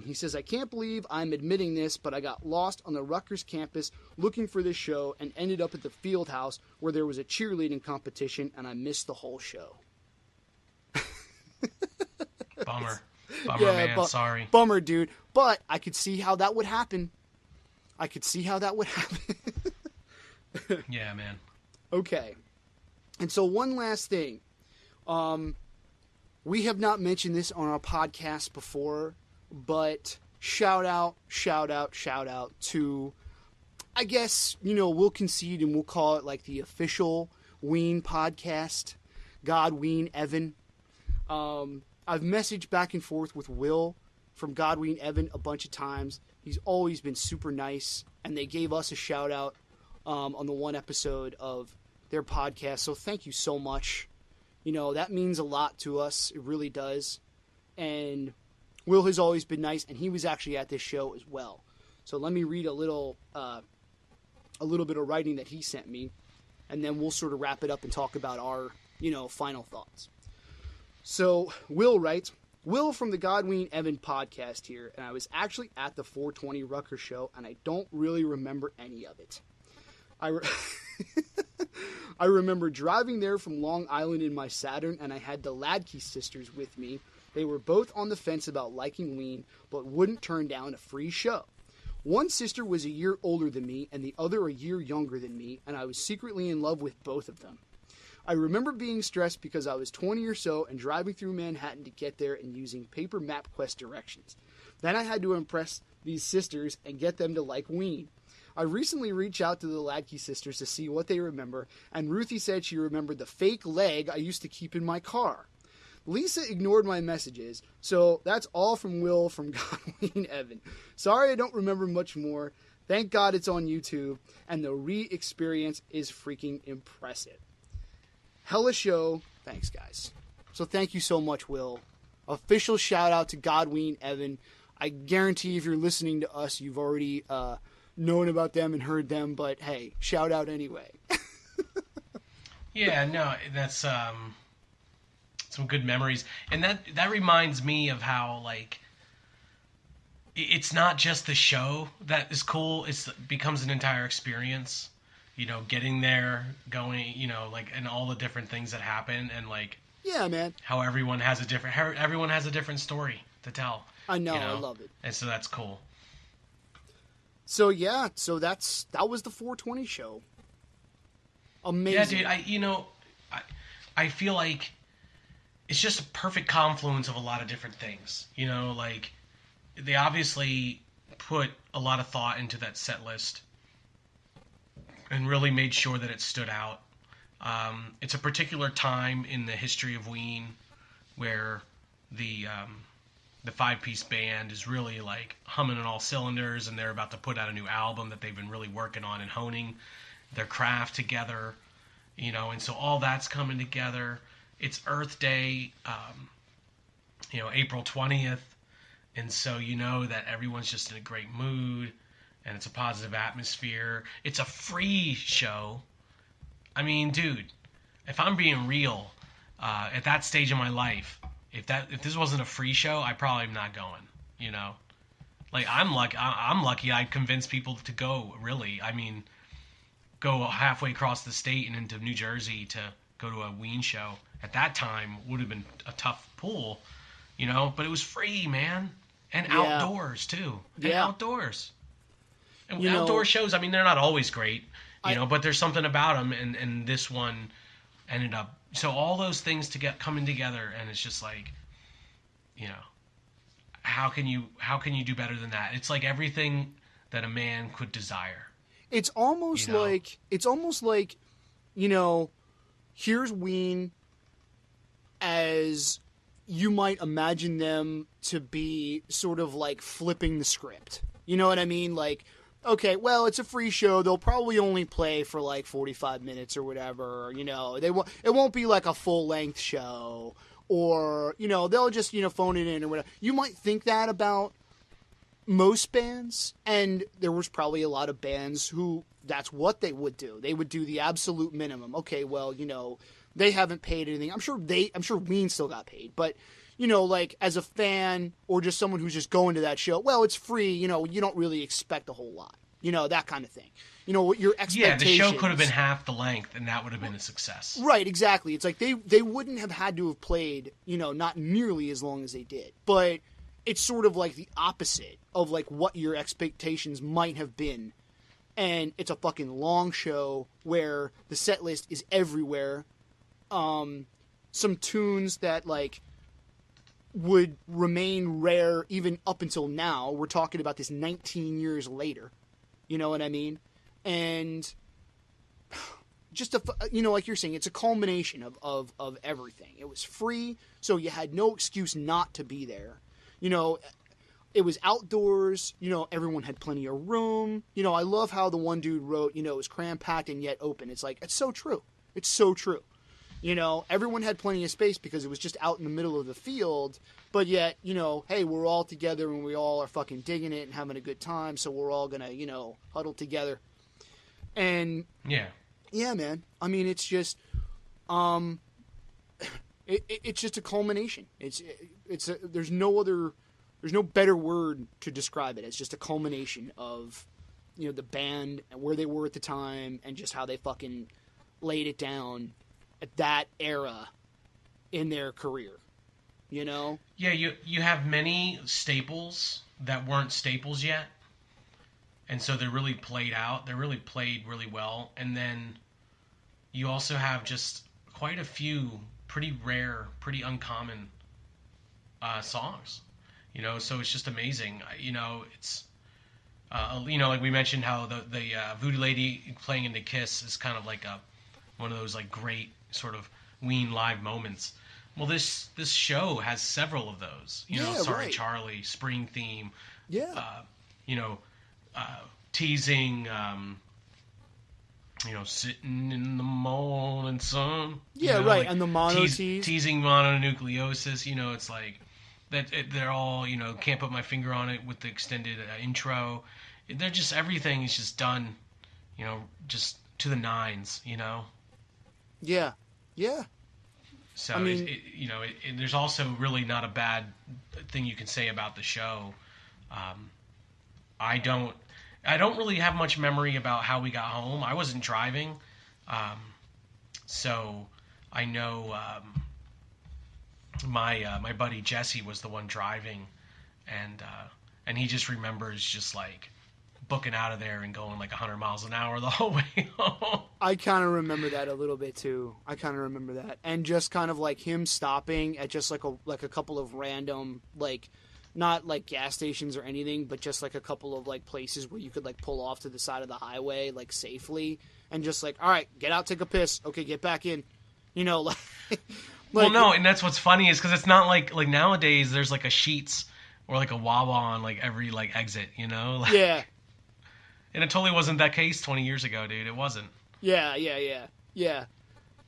He says, I can't believe I'm admitting this, but I got lost on the Rutgers campus looking for this show and ended up at the field house where there was a cheerleading competition, and I missed the whole show. Bummer, man. Sorry. Bummer, dude. But I could see how that would happen. Yeah, man. Okay. And so one last thing. We have not mentioned this on our podcast before, but shout out to, I guess, we'll concede and we'll call it like the official Ween podcast, God Ween Evan. I've messaged back and forth with Will from God Ween Evan a bunch of times. He's always been super nice, and they gave us a shout out on the one episode of their podcast. So thank you so much. You know, that means a lot to us. It really does. And Will has always been nice, and he was actually at this show as well. So let me read a little bit of writing that he sent me, and then we'll sort of wrap it up and talk about our, final thoughts. So Will writes, Will from the Godween Evan podcast here, and I was actually at the 420 Rutgers show, and I don't really remember any of it. I remember driving there from Long Island in my Saturn, and I had the Ladke sisters with me. They were both on the fence about liking Ween, but wouldn't turn down a free show. One sister was a year older than me, and the other a year younger than me, and I was secretly in love with both of them. I remember being stressed because I was 20 or so and driving through Manhattan to get there and using paper MapQuest directions. Then I had to impress these sisters and get them to like Ween. I recently reached out to the Ladke sisters to see what they remember, and Ruthie said she remembered the fake leg I used to keep in my car. Lisa ignored my messages, so that's all from Will from Godween Evan. Sorry I don't remember much more. Thank God it's on YouTube, and the re-experience is freaking impressive. Hella show. Thanks, guys. So thank you so much, Will. Official shout out to Godween Evan. I guarantee if you're listening to us, you've already known about them and heard them, but hey, shout out anyway. Yeah, no, that's some good memories. And that reminds me of how, like, it's not just the show that is cool, it becomes an entire experience. Getting there, going, and all the different things that happen, and like, yeah, man, how everyone has a different story to tell. I know, I love it, and so that's cool. So yeah, that was the 420 show. Amazing. Yeah, dude, I feel like it's just a perfect confluence of a lot of different things. Like, they obviously put a lot of thought into that set list and really made sure that it stood out. It's a particular time in the history of Ween where the 5-piece band is really like humming on all cylinders, and they're about to put out a new album that they've been really working on and honing their craft together, and so all that's coming together. It's Earth Day, April 20th, and so that everyone's just in a great mood, and it's a positive atmosphere. It's a free show. I mean, dude, if I'm being real, at that stage of my life, if this wasn't a free show, I probably am not going. Like, I'm lucky I convinced people to go. Really, I mean, go halfway across the state and into New Jersey to go to a Ween show. At that time, would have been a tough pull, but it was free, man, and outdoors too, and outdoors. And outdoor shows, I mean, they're not always great, but there's something about them, and this one ended up. So all those things coming together, and it's just like, how can you do better than that? It's like everything that a man could desire. It's almost like here's Ween as you might imagine them to be, sort of like flipping the script. You know what I mean? Like, okay, well, it's a free show. They'll probably only play for like 45 minutes or whatever. It won't be like a full-length show, or they'll just phone it in or whatever. You might think that about most bands, and there was probably a lot of bands who that's what they would do. They would do the absolute minimum. Okay, well, they haven't paid anything. I'm sure Ween still got paid, but like as a fan or just someone who's just going to that show, well, it's free, you don't really expect a whole lot. That kind of thing. What your expectations. Yeah, the show could have been half the length, and that would have been a success. Right, exactly. It's like they wouldn't have had to have played, not nearly as long as they did. But it's sort of like the opposite of like what your expectations might have been. And it's a fucking long show where the set list is everywhere. Some tunes that like would remain rare even up until now. We're talking about this 19 years later. You know what I mean? And just like you're saying, it's a culmination of everything. It was free, so you had no excuse not to be there. It was outdoors. Everyone had plenty of room. I love how the one dude wrote, it was cram-packed and yet open. It's like, it's so true. It's so true. You know, everyone had plenty of space because it was just out in the middle of the field. But yet, you know, hey, we're all together and we all are fucking digging it and having a good time. So we're all going to, you know, huddle together. And yeah, man. I mean, it's just, it's just a culmination. There's no better word to describe it. It's just a culmination of, you know, the band and where they were at the time and just how they fucking laid it down at that era in their career, you know? Yeah, you have many staples that weren't staples yet, and so they're really played out. They're really played really well, and then you also have just quite a few pretty rare, pretty uncommon songs, you know. So it's just amazing, you know. It's you know, like we mentioned how the Voodoo Lady playing into Kiss is kind of like one of those like great sort of Ween live moments. Well, this show has several of those. You know, Sorry right. Charlie, Spring Theme. Yeah. You know, teasing. You know, sitting in the morning sun. Yeah, you know, right. like And the mono tease. Teasing mononucleosis. You know, it's like they're all, you know, can't put my finger on it with the extended intro. They're just, everything is just done, you know, just to the nines, you know. Yeah. Yeah. So, I mean, you know, there's also really not a bad thing you can say about the show. I don't really have much memory about how we got home. I wasn't driving. So I know my buddy Jesse was the one driving, and he just remembers just like booking out of there and going like 100 miles an hour the whole way home. I kind of remember that a little bit too. I kind of remember that, and just kind of like him stopping at just like a couple of random, like, not like gas stations or anything, but just like a couple of like places where you could like pull off to the side of the highway like safely, and just like, all right, get out, take a piss, okay, get back in, you know, like. Well, no, and that's what's funny is because it's not like nowadays there's like a Sheetz or like a Wawa on like every like exit, you know? Like, Yeah. And it totally wasn't that case 20 years ago, dude. It wasn't. Yeah.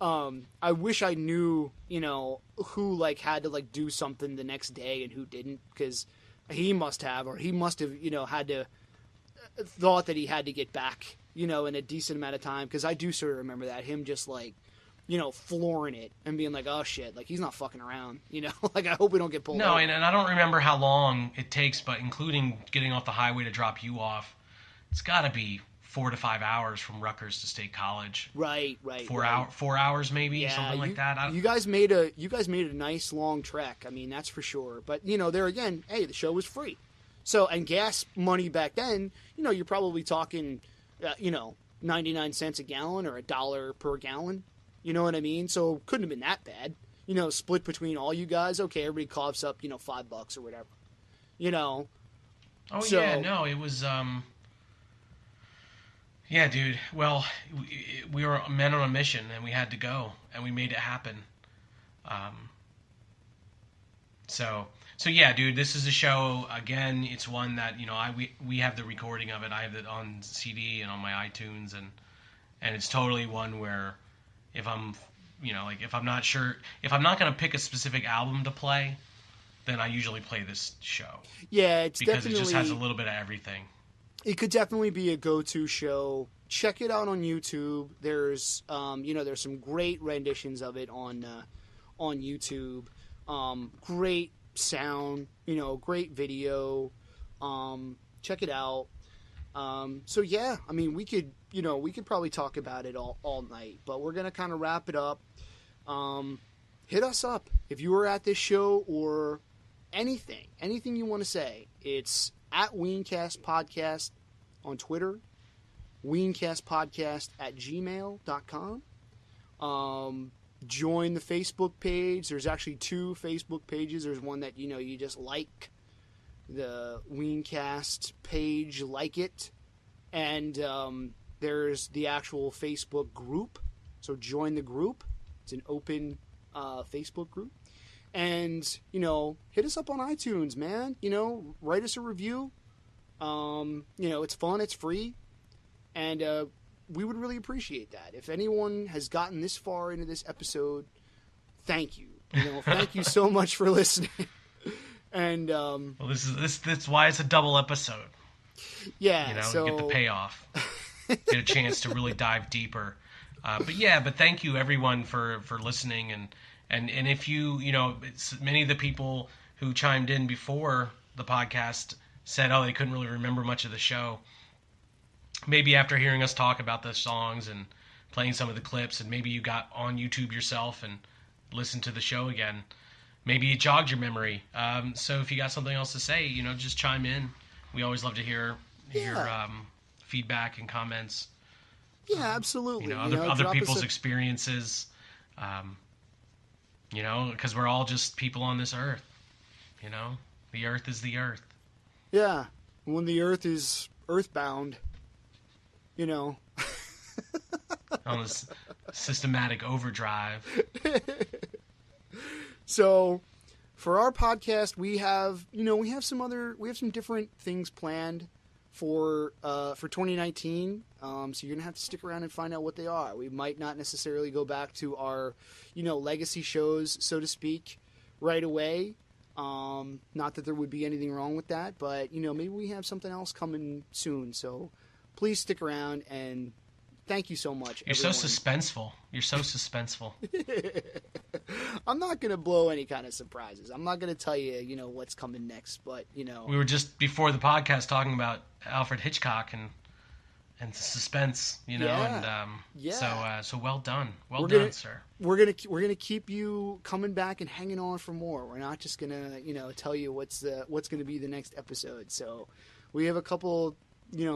I wish I knew, you know, who like had to like do something the next day and who didn't, because he must have, you know, had to thought that he had to get back, you know, in a decent amount of time, because I do sort of remember that, him just like, you know, flooring it and being like, oh shit, like he's not fucking around, you know. Like, I hope we don't get pulled No, over. and I don't remember how long it takes, but including getting off the highway to drop you off, it's got to be 4 to 5 hours from Rutgers to State College. Right. 4 hours maybe, Yeah, something like that. You guys made a nice long trek. I mean, that's for sure. But you know, there again, hey, the show was free. So, and gas money back then, you know, you're probably talking, you know, 99 cents a gallon or $1 per gallon. You know what I mean? So couldn't have been that bad. You know, split between all you guys. Okay, everybody coughs up, you know, $5 or whatever. You know. Oh so, yeah, no, it was. Yeah, dude. Well, we were men on a mission, and we had to go, and we made it happen. So yeah, dude. This is a show. Again, it's one that, you know, we have the recording of it. I have it on CD and on my iTunes, and it's totally one where if I'm, you know, like if I'm not sure, if I'm not gonna pick a specific album to play, then I usually play this show. Yeah, it's because definitely, it just has a little bit of everything. It could definitely be a go-to show. Check it out on YouTube. There's, you know, there's some great renditions of it on YouTube. Great sound, you know, great video. Check it out. So yeah, I mean, we could probably talk about it all night, but we're gonna kind of wrap it up. Hit us up if you were at this show or anything you want to say. It's at Weencast Podcast on Twitter, weencastpodcast@gmail.com. Join the Facebook page. There's actually 2 Facebook pages. There's one that, you know, you just like, the Weencast page, like it. And there's the actual Facebook group. So join the group. It's an open Facebook group. And, you know, hit us up on iTunes, man. You know, write us a review. You know, it's fun, it's free. And we would really appreciate that. If anyone has gotten this far into this episode, thank you. Thank you so much for listening. And well, this why it's a double episode. Yeah, so get the payoff, get a chance to really dive deeper. But thank you everyone for listening, and if it's many of the people who chimed in before the podcast said, oh, they couldn't really remember much of the show. Maybe after hearing us talk about the songs and playing some of the clips, and maybe you got on YouTube yourself and listened to the show again, maybe it jogged your memory. So if you got something else to say, just chime in. We always love to hear feedback and comments. Yeah, absolutely. Other people's experiences. Because we're all just people on this earth. The earth is the earth. Yeah, when the earth is earthbound, on this systematic overdrive. So, for our podcast, we have some different things planned for 2019. So you're gonna have to stick around and find out what they are. We might not necessarily go back to our, legacy shows, so to speak, right away. Not that there would be anything wrong with that, but maybe we have something else coming soon. So please stick around, and thank you so much. You're everyone. so suspenseful. You're so suspenseful. I'm not gonna blow any kind of surprises. I'm not gonna tell you, what's coming next. But we were just before the podcast talking about Alfred Hitchcock and suspense, Yeah. So well done, sir. We're gonna keep you coming back and hanging on for more. We're not just gonna tell you what's gonna be the next episode. So we have a couple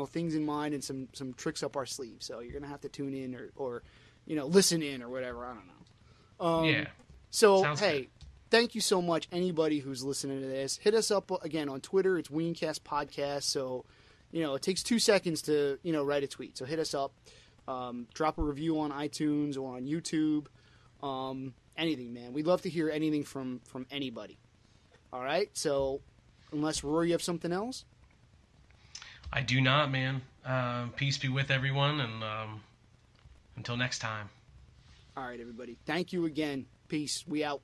things in mind and some tricks up our sleeve. So you're gonna have to tune in or listen in or whatever. I don't know. Yeah. So Sounds hey. good. Thank you so much, anybody who's listening to this. Hit us up again on Twitter. It's Weencast Podcast. So, it takes 2 seconds to, write a tweet. So hit us up. Drop a review on iTunes or on YouTube. Anything, man. We'd love to hear anything from anybody. All right? So, unless, Rory, you have something else? I do not, man. Peace be with everyone, and until next time. All right, everybody. Thank you again. Peace. We out.